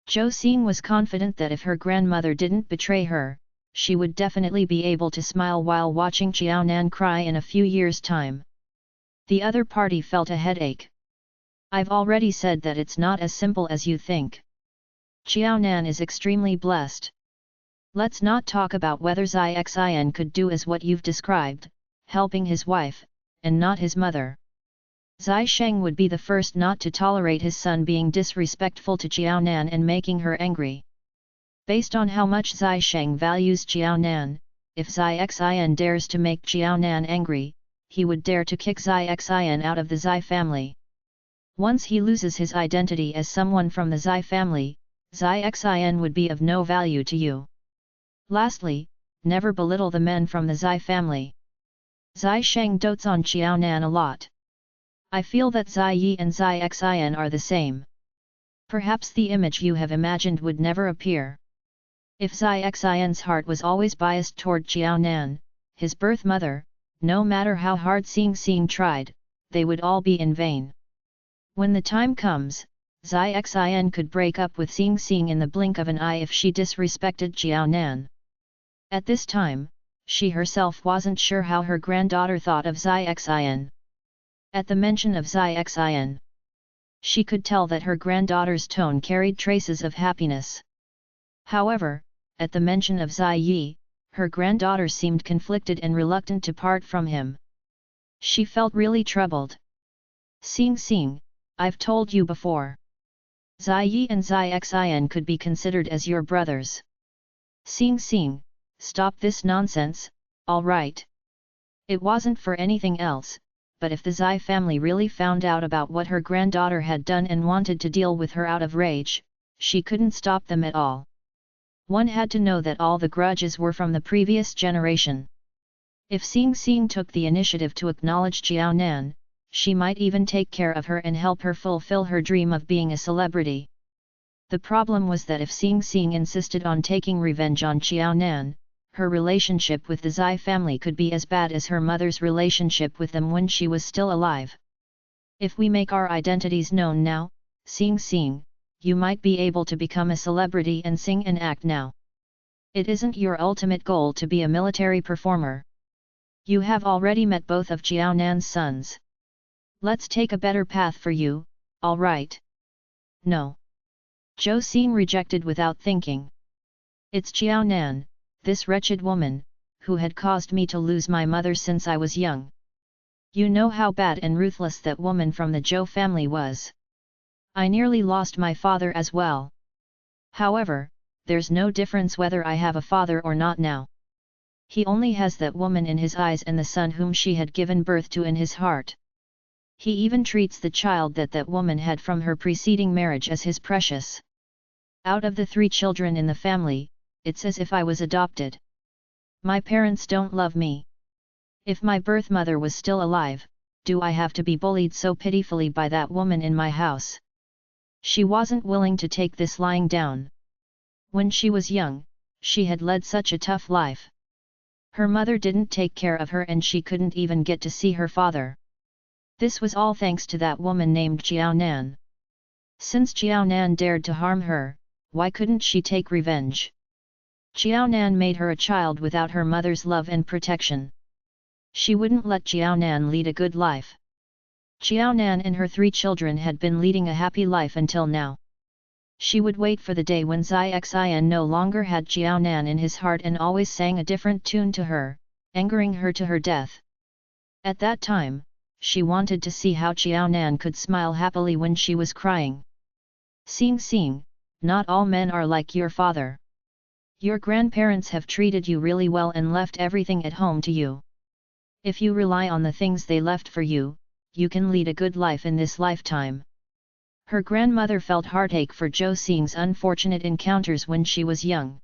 Zhou Xing was confident that if her grandmother didn't betray her, she would definitely be able to smile while watching Xiaonan cry in a few years' time. The other party felt a headache. I've already said that it's not as simple as you think. Xiaonan is extremely blessed. Let's not talk about whether Zai Xin could do as what you've described, helping his wife, and not his mother. Zai Sheng would be the first not to tolerate his son being disrespectful to Xiaonan and making her angry. Based on how much Zai Sheng values Xiaonan, if Zai Xin dares to make Xiaonan angry, he would dare to kick Zai Xin out of the Zai family. Once he loses his identity as someone from the Zai family, Zai Xin would be of no value to you. Lastly, never belittle the men from the Zai family. Zai Sheng dotes on Xiaonan a lot. I feel that Zai Yi and Zai Xin are the same. Perhaps the image you have imagined would never appear. If Zai Xin's heart was always biased toward Xiaonan, his birth mother, no matter how hard Xing tried, they would all be in vain. When the time comes, Zai Xin could break up with Xing in the blink of an eye if she disrespected Xiaonan. At this time, she herself wasn't sure how her granddaughter thought of Zai Xin. At the mention of Zai Xin, she could tell that her granddaughter's tone carried traces of happiness. However, at the mention of Zai Yi, her granddaughter seemed conflicted and reluctant to part from him. She felt really troubled. Xing, I've told you before. Zai Yi and Zai Xin could be considered as your brothers. Xing, stop this nonsense, alright. It wasn't for anything else, but if the Zai family really found out about what her granddaughter had done and wanted to deal with her out of rage, she couldn't stop them at all. One had to know that all the grudges were from the previous generation. If Xing took the initiative to acknowledge Xiaonan, she might even take care of her and help her fulfill her dream of being a celebrity. The problem was that if Xing insisted on taking revenge on Xiaonan, her relationship with the Zai family could be as bad as her mother's relationship with them when she was still alive. If we make our identities known now, Xing, you might be able to become a celebrity and sing and act now. It isn't your ultimate goal to be a military performer. You have already met both of Xiaonan's sons. Let's take a better path for you, alright? No. Zhou Xing rejected without thinking. It's Xiaonan, this wretched woman, who had caused me to lose my mother since I was young. You know how bad and ruthless that woman from the Zhou family was. I nearly lost my father as well. However, there's no difference whether I have a father or not now. He only has that woman in his eyes and the son whom she had given birth to in his heart. He even treats the child that woman had from her preceding marriage as his precious. Out of the 3 children in the family, it's as if I was adopted. My parents don't love me. If my birth mother was still alive, do I have to be bullied so pitifully by that woman in my house? She wasn't willing to take this lying down. When she was young, she had led such a tough life. Her mother didn't take care of her and she couldn't even get to see her father. This was all thanks to that woman named Xiaonan. Since Xiaonan dared to harm her, why couldn't she take revenge? Xiaonan made her a child without her mother's love and protection. She wouldn't let Xiaonan lead a good life. Xiaonan and her 3 children had been leading a happy life until now. She would wait for the day when Xian no longer had Jiaonan in his heart and always sang a different tune to her, angering her to her death. At that time, she wanted to see how Jiaonan could smile happily when she was crying. Xing, not all men are like your father. Your grandparents have treated you really well and left everything at home to you. If you rely on the things they left for you, you can lead a good life in this lifetime. Her grandmother felt heartache for Zhou Xing's unfortunate encounters when she was young.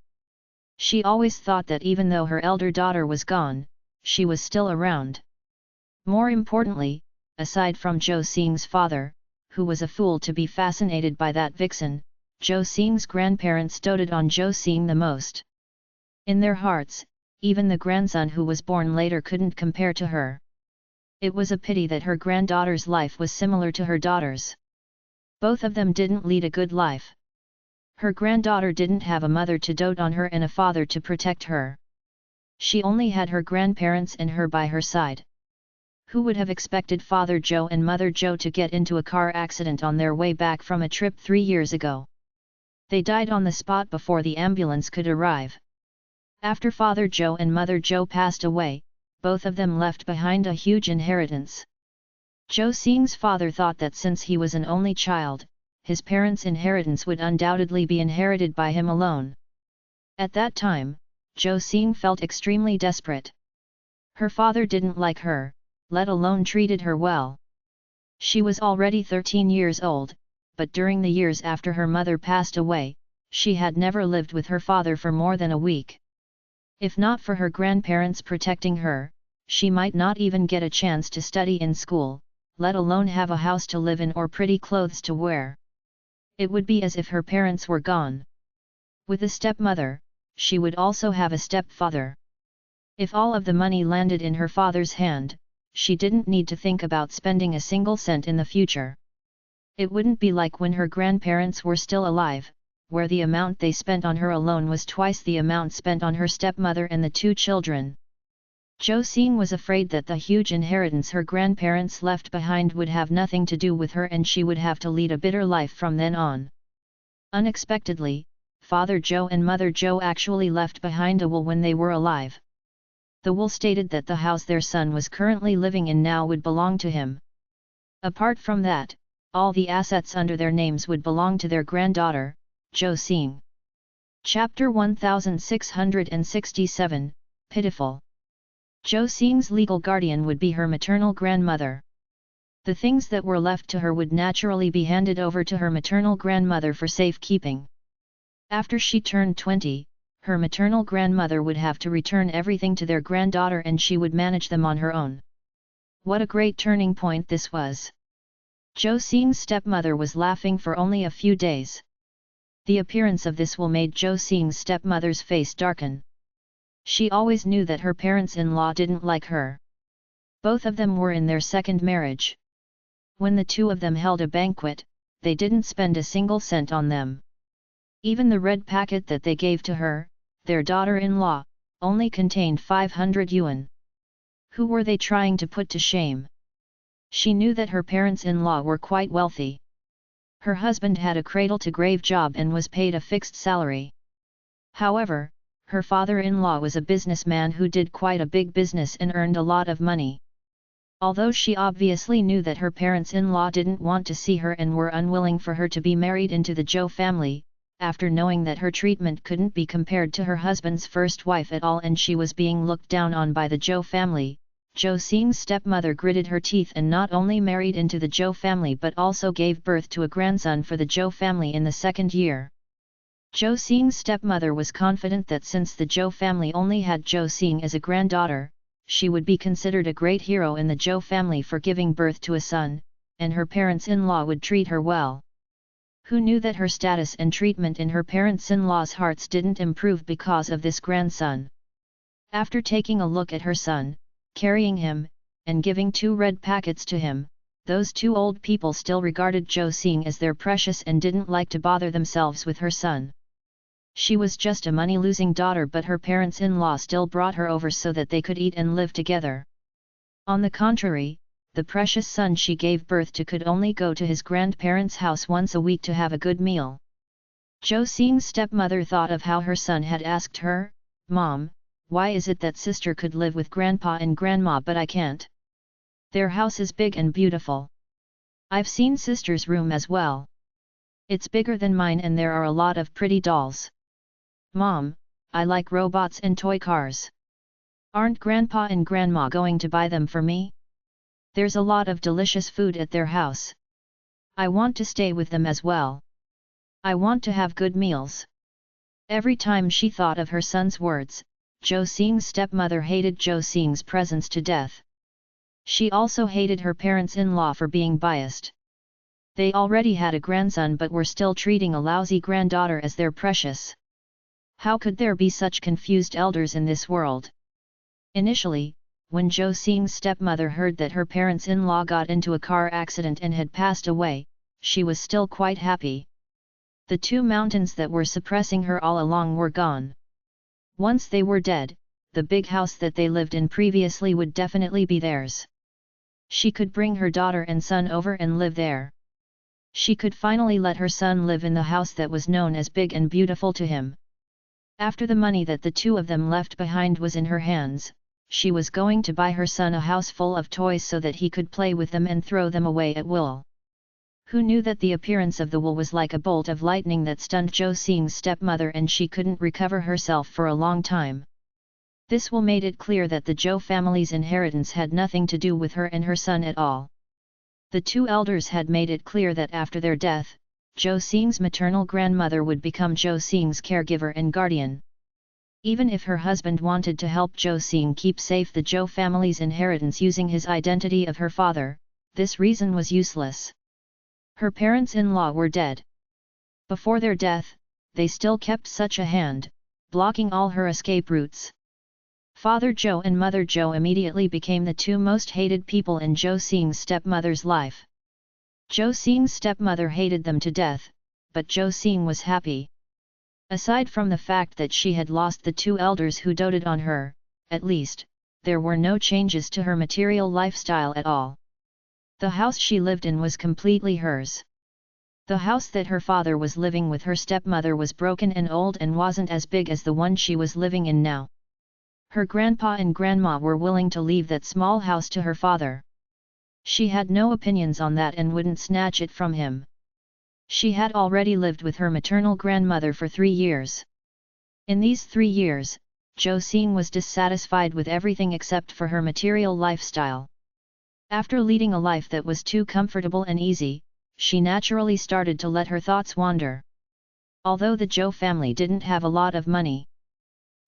She always thought that even though her elder daughter was gone, she was still around. More importantly, aside from Zhou Xing's father, who was a fool to be fascinated by that vixen, Zhou Xing's grandparents doted on Zhou Xing the most. In their hearts, even the grandson who was born later couldn't compare to her. It was a pity that her granddaughter's life was similar to her daughter's. Both of them didn't lead a good life. Her granddaughter didn't have a mother to dote on her and a father to protect her. She only had her grandparents and her by her side. Who would have expected Father Zhou and Mother Zhou to get into a car accident on their way back from a trip 3 years ago? They died on the spot before the ambulance could arrive. After Father Zhou and Mother Zhou passed away, both of them left behind a huge inheritance. Zhou Xing's father thought that since he was an only child, his parents' inheritance would undoubtedly be inherited by him alone. At that time, Zhou Xing felt extremely desperate. Her father didn't like her, let alone treated her well. She was already 13 years old, but during the years after her mother passed away, she had never lived with her father for more than a week. If not for her grandparents protecting her, she might not even get a chance to study in school, let alone have a house to live in or pretty clothes to wear. It would be as if her parents were gone. With a stepmother, she would also have a stepfather. If all of the money landed in her father's hand, she didn't need to think about spending a single cent in the future. It wouldn't be like when her grandparents were still alive, where the amount they spent on her alone was twice the amount spent on her stepmother and the 2 children. Zhou Xing was afraid that the huge inheritance her grandparents left behind would have nothing to do with her and she would have to lead a bitter life from then on. Unexpectedly, Father Zhou and Mother Zhou actually left behind a will when they were alive. The will stated that the house their son was currently living in now would belong to him. Apart from that, all the assets under their names would belong to their granddaughter, Zhou Xing. Chapter 1667, Pitiful. Zhou Xing's legal guardian would be her maternal grandmother. The things that were left to her would naturally be handed over to her maternal grandmother for safekeeping. After she turned 20, her maternal grandmother would have to return everything to their granddaughter and she would manage them on her own. What a great turning point this was! Zhou Xing's stepmother was laughing for only a few days. The appearance of this will made Zhou Xing's stepmother's face darken. She always knew that her parents-in-law didn't like her. Both of them were in their second marriage. When the 2 of them held a banquet, they didn't spend a single cent on them. Even the red packet that they gave to her, their daughter-in-law, only contained 500 yuan. Who were they trying to put to shame? She knew that her parents-in-law were quite wealthy. Her husband had a cradle-to-grave job and was paid a fixed salary. However, her father-in-law was a businessman who did quite a big business and earned a lot of money. Although she obviously knew that her parents-in-law didn't want to see her and were unwilling for her to be married into the Zhou family, after knowing that her treatment couldn't be compared to her husband's first wife at all and she was being looked down on by the Zhou family, Zhou Xing's stepmother gritted her teeth and not only married into the Zhou family but also gave birth to a grandson for the Zhou family in the 2nd year. Zhou Xing's stepmother was confident that since the Zhou family only had Zhou Xing as a granddaughter, she would be considered a great hero in the Zhou family for giving birth to a son, and her parents-in-law would treat her well. Who knew that her status and treatment in her parents-in-law's hearts didn't improve because of this grandson? After taking a look at her son, carrying him, and giving 2 red packets to him, those 2 old people still regarded Zhou Xing as their precious and didn't like to bother themselves with her son. She was just a money-losing daughter but her parents-in-law still brought her over so that they could eat and live together. On the contrary, the precious son she gave birth to could only go to his grandparents' house once a week to have a good meal. Zhou Xing's stepmother thought of how her son had asked her, "Mom, why is it that sister could live with grandpa and grandma but I can't? Their house is big and beautiful. I've seen sister's room as well. It's bigger than mine and there are a lot of pretty dolls. Mom, I like robots and toy cars. Aren't grandpa and grandma going to buy them for me? There's a lot of delicious food at their house. I want to stay with them as well. I want to have good meals." Every time she thought of her son's words, Zhou Xing's stepmother hated Zhou Xing's presence to death. She also hated her parents-in-law for being biased. They already had a grandson but were still treating a lousy granddaughter as their precious. How could there be such confused elders in this world? Initially, when Zhou Xing's stepmother heard that her parents-in-law got into a car accident and had passed away, she was still quite happy. The 2 mountains that were suppressing her all along were gone. Once they were dead, the big house that they lived in previously would definitely be theirs. She could bring her daughter and son over and live there. She could finally let her son live in the house that was known as big and beautiful to him. After the money that the 2 of them left behind was in her hands, she was going to buy her son a house full of toys so that he could play with them and throw them away at will. Who knew that the appearance of the wool was like a bolt of lightning that stunned Zhou Xing's stepmother and she couldn't recover herself for a long time. This wool made it clear that the Zhou family's inheritance had nothing to do with her and her son at all. The 2 elders had made it clear that after their death, Zhou Xing's maternal grandmother would become Zhou Xing's caregiver and guardian. Even if her husband wanted to help Zhou Xing keep safe the Zhou family's inheritance using his identity of her father, this reason was useless. Her parents-in-law were dead. Before their death, they still kept such a hand, blocking all her escape routes. Father Zhou and Mother Zhou immediately became the 2 most hated people in Zhou Xing's stepmother's life. Zhou Xing's stepmother hated them to death, but Zhou Xing was happy. Aside from the fact that she had lost the 2 elders who doted on her, at least, there were no changes to her material lifestyle at all. The house she lived in was completely hers. The house that her father was living with her stepmother was broken and old and wasn't as big as the one she was living in now. Her grandpa and grandma were willing to leave that small house to her father. She had no opinions on that and wouldn't snatch it from him. She had already lived with her maternal grandmother for 3 years. In these 3 years, Zhou Xing was dissatisfied with everything except for her material lifestyle. After leading a life that was too comfortable and easy, she naturally started to let her thoughts wander. Although the Zhou family didn't have a lot of money,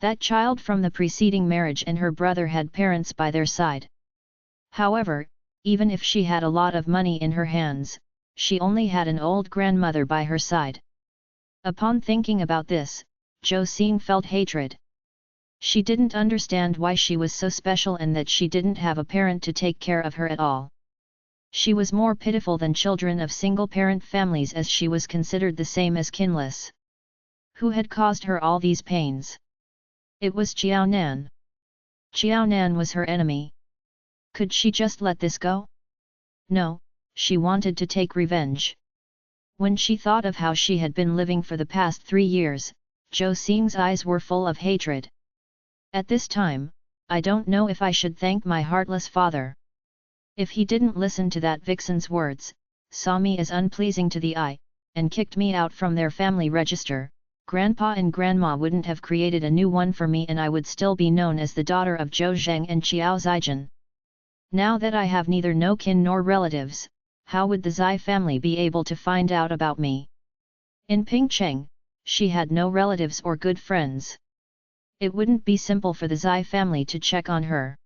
that child from the preceding marriage and her brother had parents by their side. However, even if she had a lot of money in her hands, she only had an old grandmother by her side. Upon thinking about this, Zhou Xing felt hatred. She didn't understand why she was so special and that she didn't have a parent to take care of her at all. She was more pitiful than children of single-parent families as she was considered the same as kinless. Who had caused her all these pains? It was Xiao Nan. Xiao Nan was her enemy. Could she just let this go? No, she wanted to take revenge. When she thought of how she had been living for the past 3 years, Zhou Xing's eyes were full of hatred. At this time, I don't know if I should thank my heartless father. If he didn't listen to that vixen's words, saw me as unpleasing to the eye, and kicked me out from their family register, Grandpa and Grandma wouldn't have created a new one for me and I would still be known as the daughter of Zhou Zheng and Qiao Zijin. Now that I have neither no kin nor relatives, how would the Zai family be able to find out about me? In Pingcheng, she had no relatives or good friends. It wouldn't be simple for the Zai family to check on her.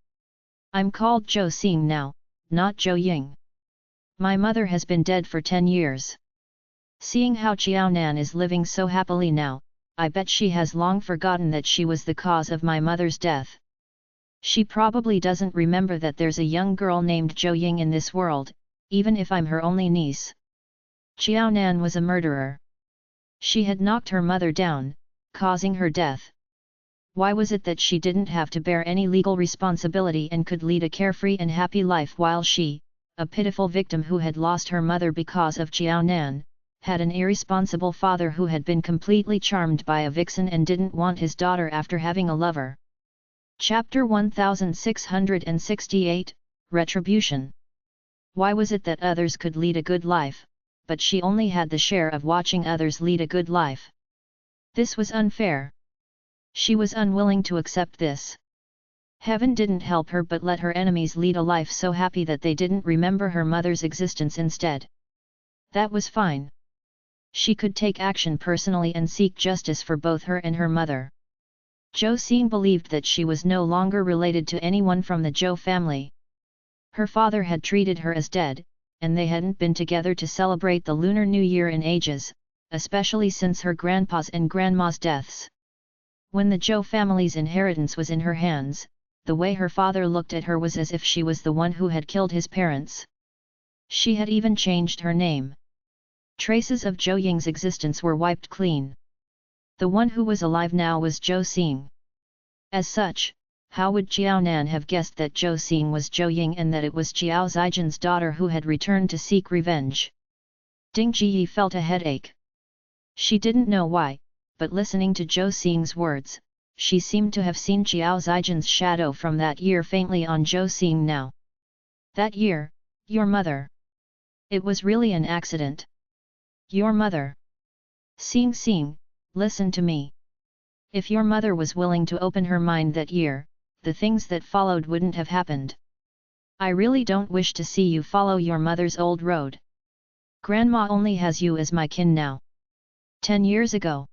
I'm called Zhou Xing now, not Zhou Ying. My mother has been dead for 10 years. Seeing how Qiao Nan is living so happily now, I bet she has long forgotten that she was the cause of my mother's death. She probably doesn't remember that there's a young girl named Zhou Ying in this world, even if I'm her only niece. Qiao Nan was a murderer. She had knocked her mother down, causing her death. Why was it that she didn't have to bear any legal responsibility and could lead a carefree and happy life while she, a pitiful victim who had lost her mother because of Qiao Nan, had an irresponsible father who had been completely charmed by a vixen and didn't want his daughter after having a lover. Chapter 1668, Retribution. Why was it that others could lead a good life, but she only had the share of watching others lead a good life? This was unfair. She was unwilling to accept this. Heaven didn't help her but let her enemies lead a life so happy that they didn't remember her mother's existence instead. That was fine. She could take action personally and seek justice for both her and her mother. Zhou Xing believed that she was no longer related to anyone from the Zhou family. Her father had treated her as dead, and they hadn't been together to celebrate the Lunar New Year in ages, especially since her grandpa's and grandma's deaths. When the Zhou family's inheritance was in her hands, the way her father looked at her was as if she was the one who had killed his parents. She had even changed her name. Traces of Zhou Ying's existence were wiped clean. The one who was alive now was Zhou Xing. As such, how would Jiao Nan have guessed that Zhou Xing was Zhou Ying and that it was Jiao Zijin's daughter who had returned to seek revenge? Ding Jiyi felt a headache. She didn't know why, but listening to Zhou Xing's words, she seemed to have seen Jiao Zijin's shadow from that year faintly on Zhou Xing now. That year, your mother. It was really an accident. Your mother. Xing, listen to me. If your mother was willing to open her mind that year, the things that followed wouldn't have happened. I really don't wish to see you follow your mother's old road. Grandma only has you as my kin now. 10 years ago,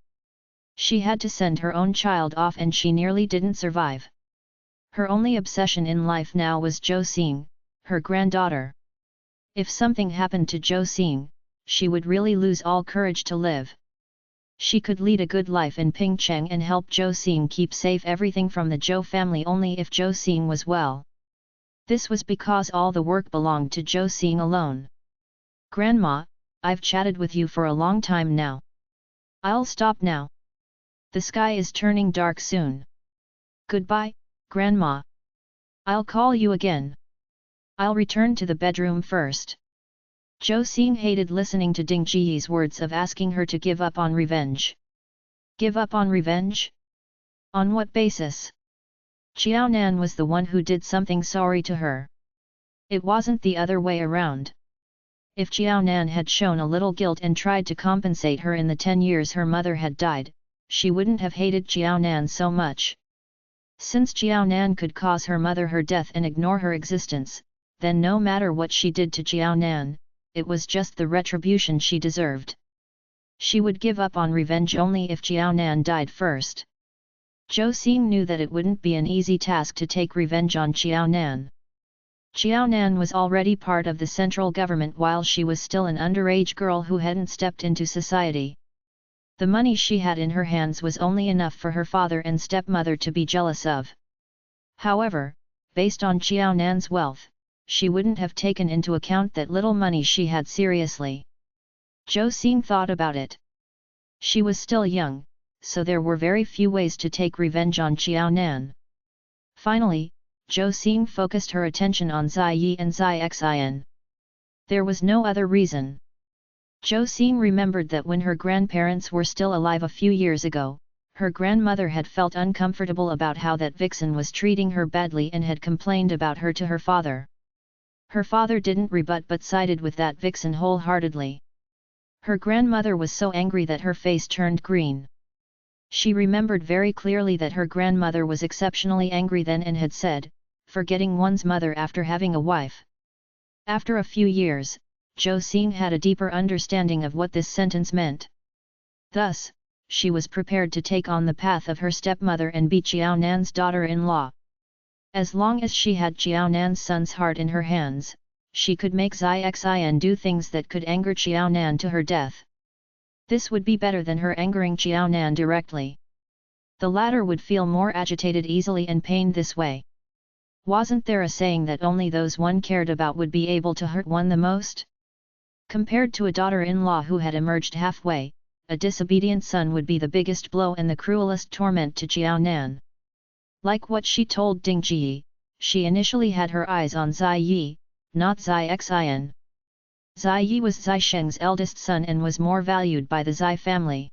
she had to send her own child off and she nearly didn't survive. Her only obsession in life now was Zhou Xing, her granddaughter. If something happened to Zhou Xing, she would really lose all courage to live. She could lead a good life in Pingcheng and help Zhou Xing keep safe everything from the Zhou family only if Zhou Xing was well. This was because all the work belonged to Zhou Xing alone. Grandma, I've chatted with you for a long time now. I'll stop now. The sky is turning dark soon. Goodbye, Grandma. I'll call you again. I'll return to the bedroom first. Zhou Xing hated listening to Ding Jiyi's words of asking her to give up on revenge. Give up on revenge? On what basis? Jiao Nan was the one who did something sorry to her. It wasn't the other way around. If Jiao Nan had shown a little guilt and tried to compensate her in the 10 years her mother had died, she wouldn't have hated Jiao Nan so much. Since Jiao Nan could cause her mother her death and ignore her existence, then no matter what she did to Jiao Nan, it was just the retribution she deserved. She would give up on revenge only if Jiao Nan died first. Zhou Xing knew that it wouldn't be an easy task to take revenge on Jiao Nan. Jiao Nan was already part of the central government while she was still an underage girl who hadn't stepped into society. The money she had in her hands was only enough for her father and stepmother to be jealous of. However, based on Jiao Nan's wealth, she wouldn't have taken into account that little money she had seriously. Zhou Xing thought about it. She was still young, so there were very few ways to take revenge on Jiao Nan. Finally, Zhou Xing focused her attention on Zai Yi and Zai Xin. There was no other reason. Zhou Xing remembered that when her grandparents were still alive a few years ago, her grandmother had felt uncomfortable about how that vixen was treating her badly and had complained about her to her father. Her father didn't rebut but sided with that vixen wholeheartedly. Her grandmother was so angry that her face turned green. She remembered very clearly that her grandmother was exceptionally angry then and had said, "Forgetting one's mother after having a wife." After a few years, Zhou Xing had a deeper understanding of what this sentence meant. Thus, she was prepared to take on the path of her stepmother and be Jiao Nan's daughter-in-law. As long as she had Jiao Nan's son's heart in her hands, she could make Zai Xin do things that could anger Jiao Nan to her death. This would be better than her angering Jiao Nan directly. The latter would feel more agitated easily and pained this way. Wasn't there a saying that only those one cared about would be able to hurt one the most? Compared to a daughter-in-law who had emerged halfway, a disobedient son would be the biggest blow and the cruelest torment to Jiao Nan. Like what she told Ding Ji, she initially had her eyes on Zai Yi, not Zai Xin. Zai Yi was Zai Sheng's eldest son and was more valued by the Zai family.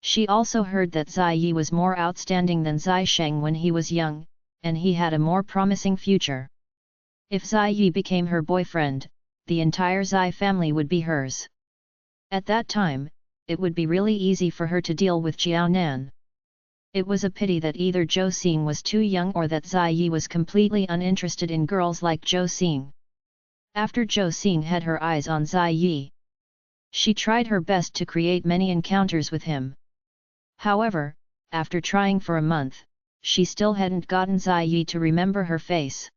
She also heard that Zai Yi was more outstanding than Zai Sheng when he was young, and he had a more promising future. If Zai Yi became her boyfriend, the entire Zai family would be hers. At that time, it would be really easy for her to deal with Jiao Nan. It was a pity that either Zhou Xing was too young or that Zai Yi was completely uninterested in girls like Zhou Xing. After Zhou Xing had her eyes on Zai Yi, she tried her best to create many encounters with him. However, after trying for a month, she still hadn't gotten Zai Yi to remember her face.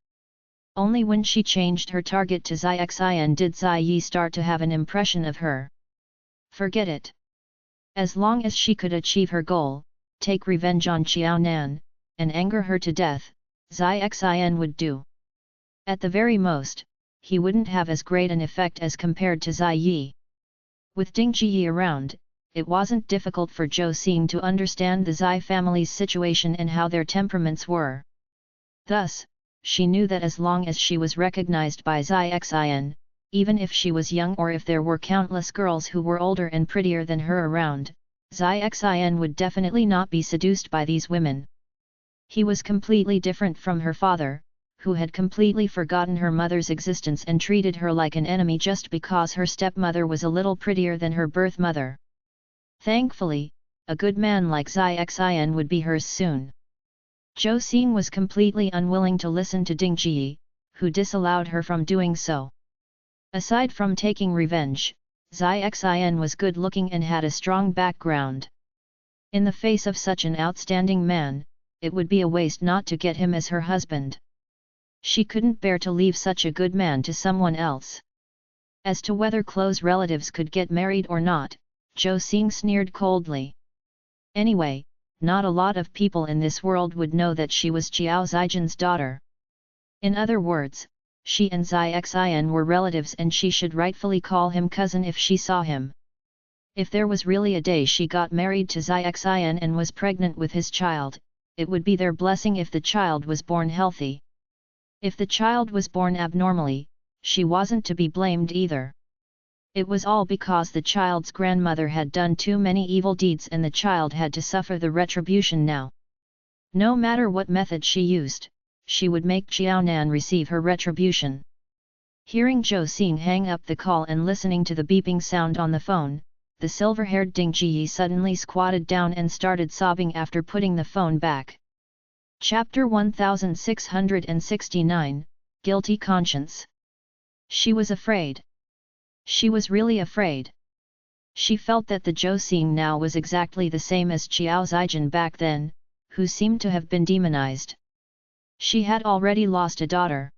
Only when she changed her target to Zai Xin did Zai Yi start to have an impression of her. Forget it. As long as she could achieve her goal, take revenge on Qiao Nan, and anger her to death, Zai Xin would do. At the very most, he wouldn't have as great an effect as compared to Zai Yi. With Ding Jiyi around, it wasn't difficult for Zhou Xing to understand the Zai family's situation and how their temperaments were. Thus, she knew that as long as she was recognized by Zai Xin, even if she was young or if there were countless girls who were older and prettier than her around, Zai Xin would definitely not be seduced by these women. He was completely different from her father, who had completely forgotten her mother's existence and treated her like an enemy just because her stepmother was a little prettier than her birth mother. Thankfully, a good man like Zai Xin would be hers soon. Zhou Xing was completely unwilling to listen to Ding Jiyi, who disallowed her from doing so. Aside from taking revenge, Zai Xin was good-looking and had a strong background. In the face of such an outstanding man, it would be a waste not to get him as her husband. She couldn't bear to leave such a good man to someone else. As to whether close relatives could get married or not, Zhou Xing sneered coldly. Anyway, not a lot of people in this world would know that she was Jiao Zijin's daughter. In other words, she and Zai Xin were relatives and she should rightfully call him cousin if she saw him. If there was really a day she got married to Zai Xin and was pregnant with his child, it would be their blessing if the child was born healthy. If the child was born abnormally, she wasn't to be blamed either. It was all because the child's grandmother had done too many evil deeds and the child had to suffer the retribution now. No matter what method she used, she would make Qiao Nan receive her retribution. Hearing Zhou Xing hang up the call and listening to the beeping sound on the phone, the silver-haired Ding Jiyi suddenly squatted down and started sobbing after putting the phone back. Chapter 1669, Guilty Conscience. She was afraid. She was really afraid. She felt that the Zhou Xing now was exactly the same as Jiao Zijin back then, who seemed to have been demonized. She had already lost a daughter.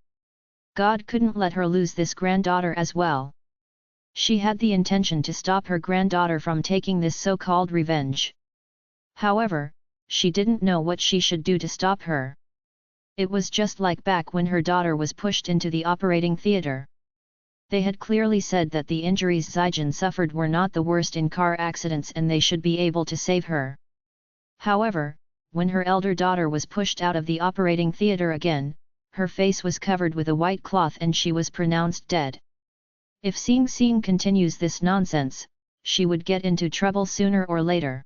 God couldn't let her lose this granddaughter as well. She had the intention to stop her granddaughter from taking this so-called revenge. However, she didn't know what she should do to stop her. It was just like back when her daughter was pushed into the operating theater. They had clearly said that the injuries Zijin suffered were not the worst in car accidents and they should be able to save her. However, when her elder daughter was pushed out of the operating theater again, her face was covered with a white cloth and she was pronounced dead. If Xing continues this nonsense, she would get into trouble sooner or later.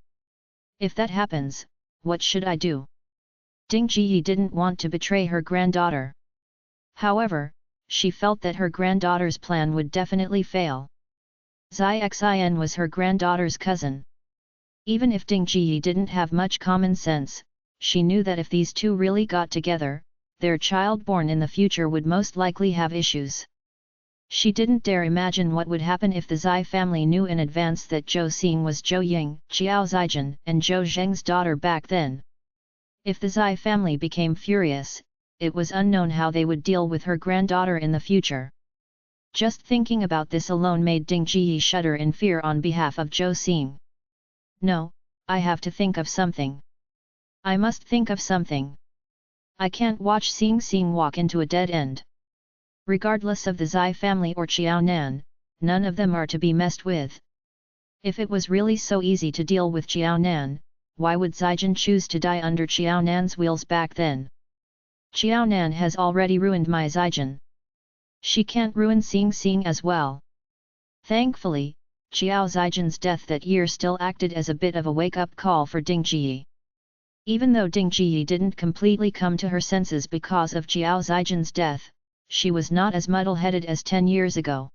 If that happens, what should I do? Ding Jiyi didn't want to betray her granddaughter. However, she felt that her granddaughter's plan would definitely fail. Zai Xin was her granddaughter's cousin. Even if Ding Jiyi didn't have much common sense, she knew that if these two really got together, their child born in the future would most likely have issues. She didn't dare imagine what would happen if the Zai family knew in advance that Zhou Xing was Zhou Ying, Jiao Zijin, and Zhou Zheng's daughter back then. If the Zai family became furious, it was unknown how they would deal with her granddaughter in the future. Just thinking about this alone made Ding Jiyi shudder in fear on behalf of Zhou Xing. No, I have to think of something. I must think of something. I can't watch Xing walk into a dead end. Regardless of the Zai family or Qiao Nan, none of them are to be messed with. If it was really so easy to deal with Qiao Nan, why would Zijin choose to die under Qiao Nan's wheels back then? Qiao Nan has already ruined my Zijin. She can't ruin Xing as well. Thankfully, Xiao Zijin's death that year still acted as a bit of a wake-up call for Ding Jiyi. Even though Ding Jiyi didn't completely come to her senses because of Xiao Zijin's death, she was not as muddle-headed as 10 years ago.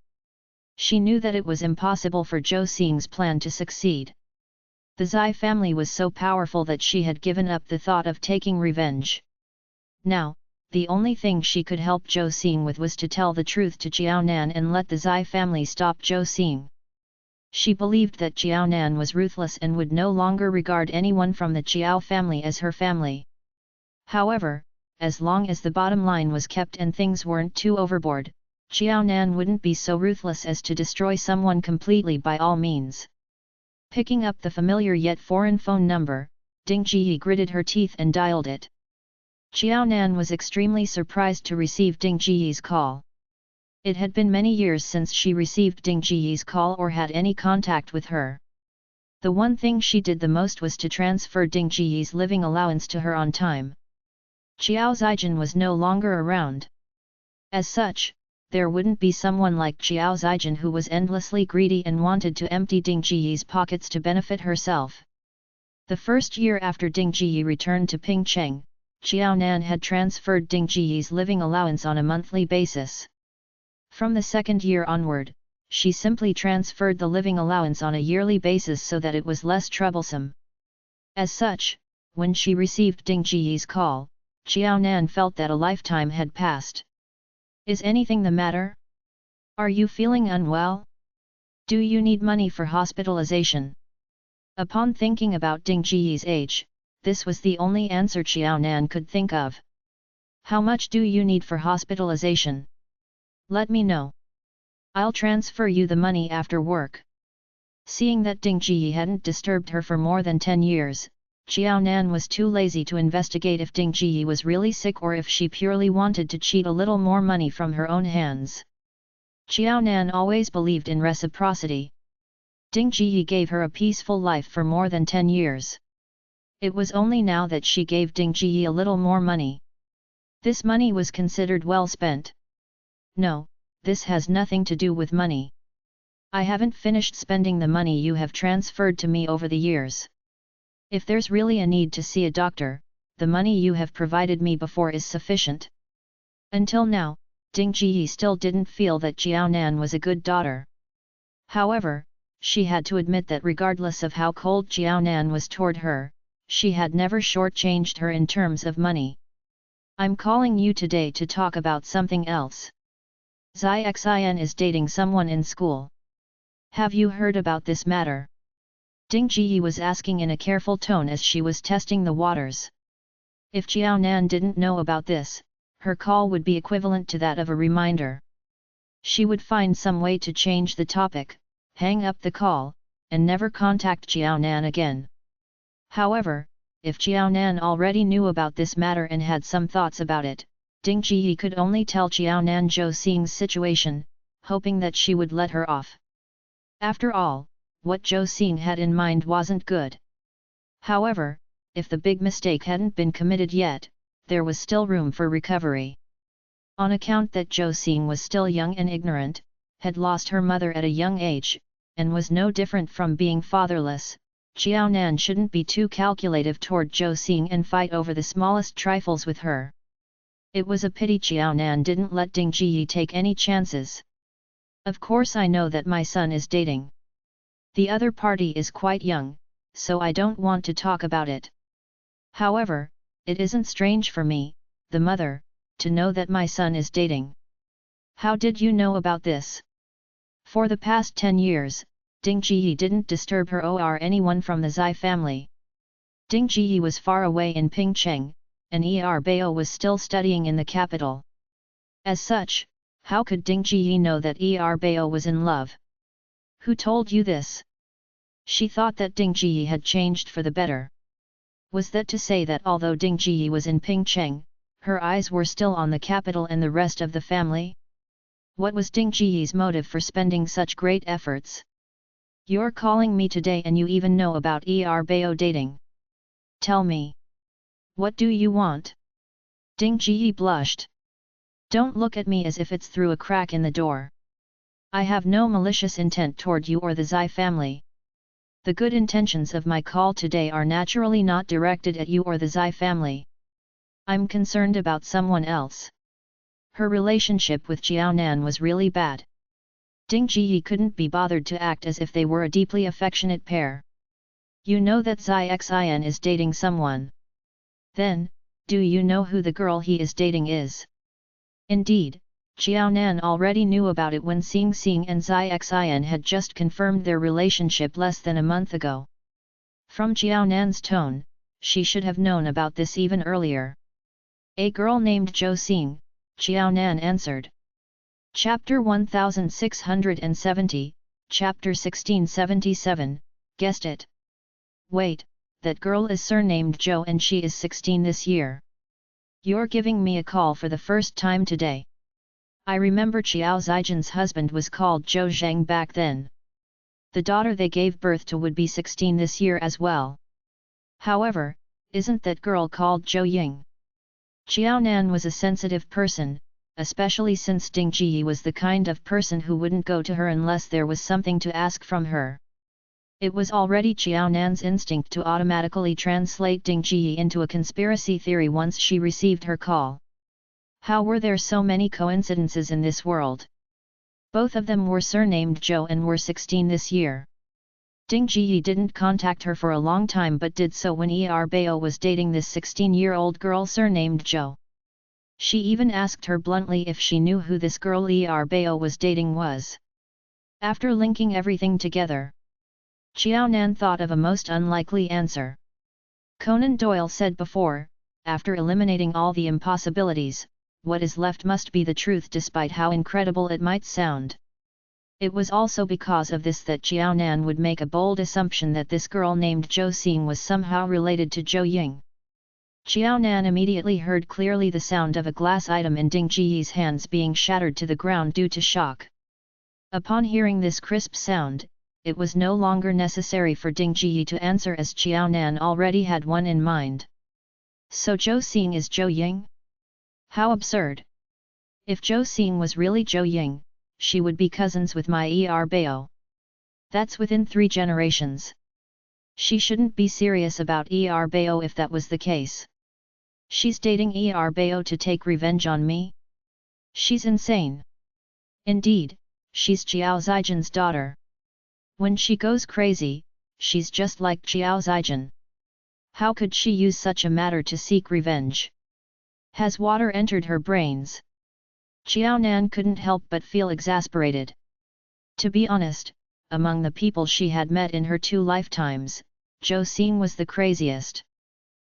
She knew that it was impossible for Zhou Xing's plan to succeed. The Zai family was so powerful that she had given up the thought of taking revenge. Now, the only thing she could help Zhou Xing with was to tell the truth to Jiaonan and let the Zai family stop Zhou Xing. She believed that Jiaonan was ruthless and would no longer regard anyone from the Jiao family as her family. However, as long as the bottom line was kept and things weren't too overboard, Jiaonan wouldn't be so ruthless as to destroy someone completely by all means. Picking up the familiar yet foreign phone number, Ding Jiyi gritted her teeth and dialed it. Jiaonan was extremely surprised to receive Ding Jiyi's call. It had been many years since she received Ding Jiyi's call or had any contact with her. The one thing she did the most was to transfer Ding Jiyi's living allowance to her on time. Xiao Zijin was no longer around. As such, there wouldn't be someone like Xiao Zijin who was endlessly greedy and wanted to empty Ding Jiyi's pockets to benefit herself. The first year after Ding Jiyi returned to Pingcheng, Jiaonan had transferred Ding Jiyi's living allowance on a monthly basis. From the second year onward, she simply transferred the living allowance on a yearly basis so that it was less troublesome. As such, when she received Ding Jiyi's call, Jiaonan felt that a lifetime had passed. Is anything the matter? Are you feeling unwell? Do you need money for hospitalization? Upon thinking about Ding Jiyi's age, this was the only answer Jiaonan could think of. How much do you need for hospitalization? Let me know. I'll transfer you the money after work. Seeing that Ding Jiyi hadn't disturbed her for more than 10 years, Jiaonan was too lazy to investigate if Ding Jiyi was really sick or if she purely wanted to cheat a little more money from her own hands. Jiaonan always believed in reciprocity. Ding Jiyi gave her a peaceful life for more than 10 years. It was only now that she gave Ding Jiyi a little more money. This money was considered well spent. No, this has nothing to do with money. I haven't finished spending the money you have transferred to me over the years. If there's really a need to see a doctor, the money you have provided me before is sufficient. Until now, Ding Jiyi still didn't feel that Jiaonan was a good daughter. However, she had to admit that regardless of how cold Jiaonan was toward her, she had never shortchanged her in terms of money. I'm calling you today to talk about something else. Zai Xin is dating someone in school. Have you heard about this matter? Ding Jiyi was asking in a careful tone as she was testing the waters. If Jiaonan didn't know about this, her call would be equivalent to that of a reminder. She would find some way to change the topic, hang up the call, and never contact Jiaonan again. However, if Jiaonan already knew about this matter and had some thoughts about it, Ding Jiyi could only tell Jiaonan Zhou Xing's situation, hoping that she would let her off. After all, what Zhou Xing had in mind wasn't good. However, if the big mistake hadn't been committed yet, there was still room for recovery. On account that Zhou Xing was still young and ignorant, had lost her mother at a young age, and was no different from being fatherless, Jiaonan shouldn't be too calculative toward Zhou Xing and fight over the smallest trifles with her. It was a pity Jiaonan didn't let Ding Jiyi take any chances. Of course I know that my son is dating. The other party is quite young, so I don't want to talk about it. However, it isn't strange for me, the mother, to know that my son is dating. How did you know about this? For the past 10 years, Ding Jiyi didn't disturb her or anyone from the Zai family. Ding Jiyi was far away in Pingcheng, and Bao was still studying in the capital. As such, how could Ding Jiyi know that Bao was in love? Who told you this? She thought that Ding Jiyi had changed for the better. Was that to say that although Ding Jiyi was in Pingcheng, her eyes were still on the capital and the rest of the family? What was Ding Jiyi's motive for spending such great efforts? You're calling me today and you even know about Bao dating. Tell me. What do you want? Ding Jiyi blushed. Don't look at me as if it's through a crack in the door. I have no malicious intent toward you or the Zai family. The good intentions of my call today are naturally not directed at you or the Zai family. I'm concerned about someone else. Her relationship with Jiaonan was really bad. Ding Jiyi couldn't be bothered to act as if they were a deeply affectionate pair. You know that Zai Xin is dating someone. Then, do you know who the girl he is dating is? Indeed, Jiaonan already knew about it when Xing Xing and Zai Xin had just confirmed their relationship less than a month ago. From Jiaonan's tone, she should have known about this even earlier. A girl named Zhou Xing, Jiaonan answered. Chapter 1670, Chapter 1677, guessed it. Wait, that girl is surnamed Zhou and she is 16 this year. You're giving me a call for the first time today. I remember Qiao Zijin's husband was called Zhou Zheng back then. The daughter they gave birth to would be 16 this year as well. However, isn't that girl called Zhou Ying? Qiaonan was a sensitive person, especially since Ding Jiyi was the kind of person who wouldn't go to her unless there was something to ask from her. It was already Qiaonan's instinct to automatically translate Ding Jiyi into a conspiracy theory once she received her call. How were there so many coincidences in this world? Both of them were surnamed Zhou and were 16 this year. Ding Jiyi didn't contact her for a long time but did so when Bao was dating this 16-year-old girl surnamed Zhou. She even asked her bluntly if she knew who this girl Bao was dating was. After linking everything together, Qiaonan thought of a most unlikely answer. Conan Doyle said before, after eliminating all the impossibilities, what is left must be the truth despite how incredible it might sound. It was also because of this that Qiaonan would make a bold assumption that this girl named Zhou Xing was somehow related to Zhou Ying. Qiaonan immediately heard clearly the sound of a glass item in Ding Jiyi's hands being shattered to the ground due to shock. Upon hearing this crisp sound, it was no longer necessary for Ding Jiyi to answer as Qiaonan already had one in mind. So Zhou Xing is Zhou Ying? How absurd! If Zhou Xing was really Zhou Ying, she would be cousins with my Bao. That's within 3 generations. She shouldn't be serious about Bao if that was the case. She's dating Bao to take revenge on me? She's insane. Indeed, she's Qiao Zijin's daughter. When she goes crazy, she's just like Qiao Zijin. How could she use such a matter to seek revenge? Has water entered her brains? Qiaonan couldn't help but feel exasperated. To be honest, among the people she had met in her 2 lifetimes, Zhou Xing was the craziest.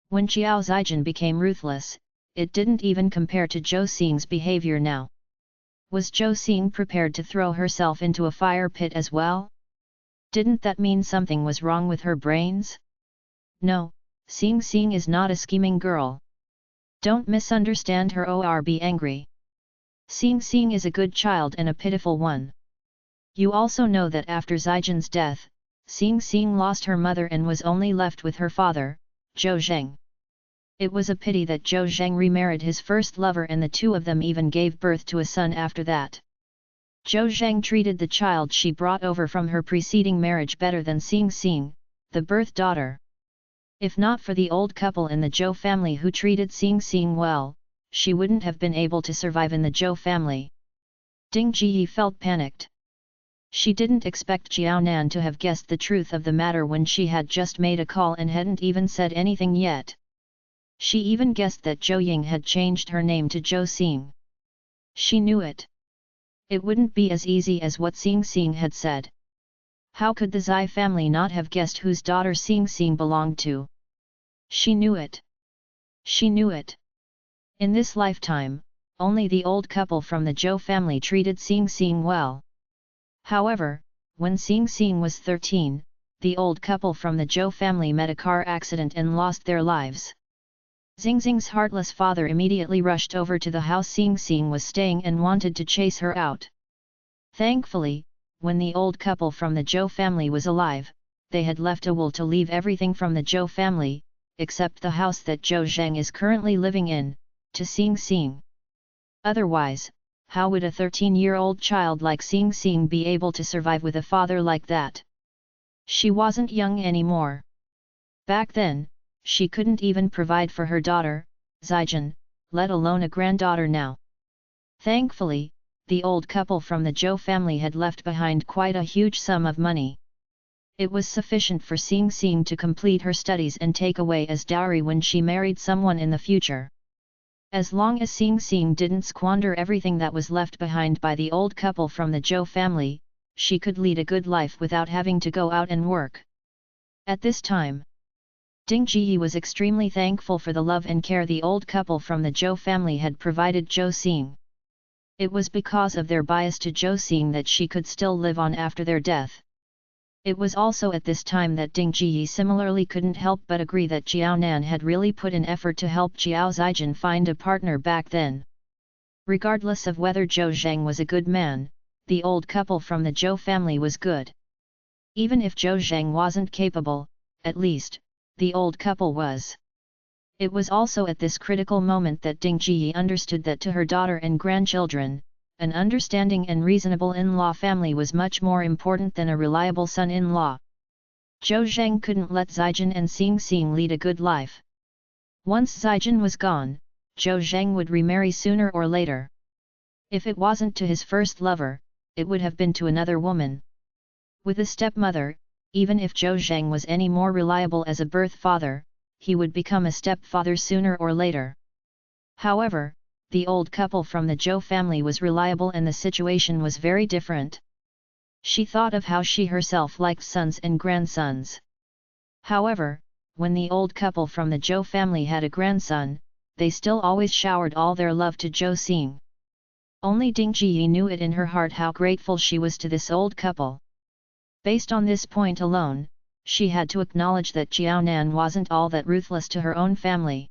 When Qiao Zijin became ruthless, it didn't even compare to Zhou Xing's behavior now. Was Zhou Xing prepared to throw herself into a fire pit as well? Didn't that mean something was wrong with her brains? No, Xing Xing is not a scheming girl. Don't misunderstand her or be angry. Xing Xing is a good child and a pitiful one. You also know that after Zijin's death, Xing Xing lost her mother and was only left with her father, Zhou Zheng. It was a pity that Zhou Zheng remarried his first lover and the 2 of them even gave birth to a son after that. Zhou Zheng treated the child she brought over from her preceding marriage better than Xing Xing, the birth daughter. If not for the old couple in the Zhou family who treated Xing Xing well, she wouldn't have been able to survive in the Zhou family. Ding Jiyi felt panicked. She didn't expect Qiaonan to have guessed the truth of the matter when she had just made a call and hadn't even said anything yet. She even guessed that Zhou Ying had changed her name to Zhou Xing. She knew it. It wouldn't be as easy as what Xing Xing had said. How could the Zai family not have guessed whose daughter Xing Xing belonged to? She knew it. She knew it. In this lifetime, only the old couple from the Zhou family treated Xing Xing well. However, when Xing Xing was 13, the old couple from the Zhou family met a car accident and lost their lives. Xing Xing's heartless father immediately rushed over to the house Xing Xing was staying and wanted to chase her out. Thankfully, when the old couple from the Zhou family was alive, they had left a will to leave everything from the Zhou family, except the house that Zhou Zheng is currently living in, to Xing Xing. Otherwise, how would a 13-year-old child like Xing Xing be able to survive with a father like that? She wasn't young anymore. Back then, she couldn't even provide for her daughter, Zijin, let alone a granddaughter now. Thankfully, the old couple from the Zhou family had left behind quite a huge sum of money. It was sufficient for Xing Xing to complete her studies and take away as dowry when she married someone in the future. As long as Xing Xing didn't squander everything that was left behind by the old couple from the Zhou family, she could lead a good life without having to go out and work. At this time, Ding Jiyi was extremely thankful for the love and care the old couple from the Zhou family had provided Zhou Xing. It was because of their bias to Zhou Xing that she could still live on after their death. It was also at this time that Ding Jiyi similarly couldn't help but agree that Jiao Nan had really put an effort to help Jiao Zijin find a partner back then. Regardless of whether Zhou Zheng was a good man, the old couple from the Zhou family was good. Even if Zhou Zheng wasn't capable, at least, the old couple was. It was also at this critical moment that Ding Jiyi understood that to her daughter and grandchildren, an understanding and reasonable in-law family was much more important than a reliable son-in-law. Zhou Zheng couldn't let Zijin and Xing Xing lead a good life. Once Zijin was gone, Zhou Zheng would remarry sooner or later. If it wasn't to his first lover, it would have been to another woman. With a stepmother, even if Zhou Zheng was any more reliable as a birth father, he would become a stepfather sooner or later. However, the old couple from the Zhou family was reliable and the situation was very different. She thought of how she herself liked sons and grandsons. However, when the old couple from the Zhou family had a grandson, they still always showered all their love to Zhou Xing. Only Ding Jiyi knew it in her heart how grateful she was to this old couple. Based on this point alone, she had to acknowledge that Jiao Nan wasn't all that ruthless to her own family.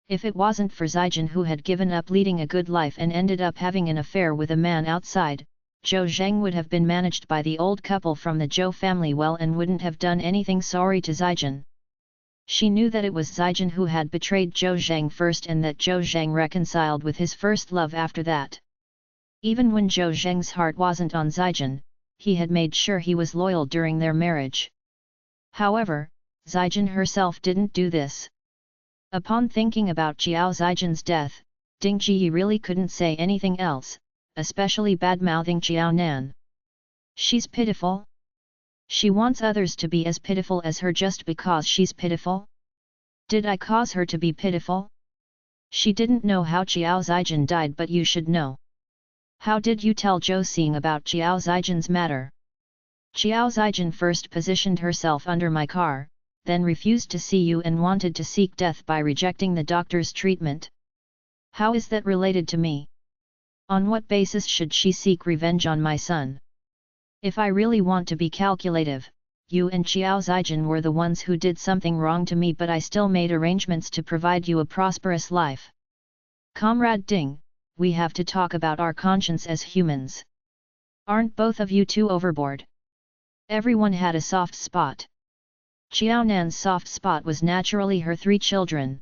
If it wasn't for Zijin who had given up leading a good life and ended up having an affair with a man outside, Zhou Zheng would have been managed by the old couple from the Zhou family well and wouldn't have done anything sorry to Zijin. She knew that it was Zijin who had betrayed Zhou Zheng first and that Zhou Zheng reconciled with his first love after that. Even when Zhou Zheng's heart wasn't on Zijin, he had made sure he was loyal during their marriage. However, Zijin herself didn't do this. Upon thinking about Jiao Zijin's death, Ding Jiyi really couldn't say anything else, especially bad-mouthing Jiao Nan. She's pitiful? She wants others to be as pitiful as her just because she's pitiful? Did I cause her to be pitiful? She didn't know how Jiao Zijin died, but you should know. How did you tell Zhou Xing about Jiao Zijin's matter? Jiao Zijin first positioned herself under my car, then refused to see you and wanted to seek death by rejecting the doctor's treatment. How is that related to me? On what basis should she seek revenge on my son? If I really want to be calculative, you and Jiao Zijin were the ones who did something wrong to me, but I still made arrangements to provide you a prosperous life. Comrade Ding, we have to talk about our conscience as humans. Aren't both of you too overboard? Everyone had a soft spot. Jiao Nan's soft spot was naturally her 3 children.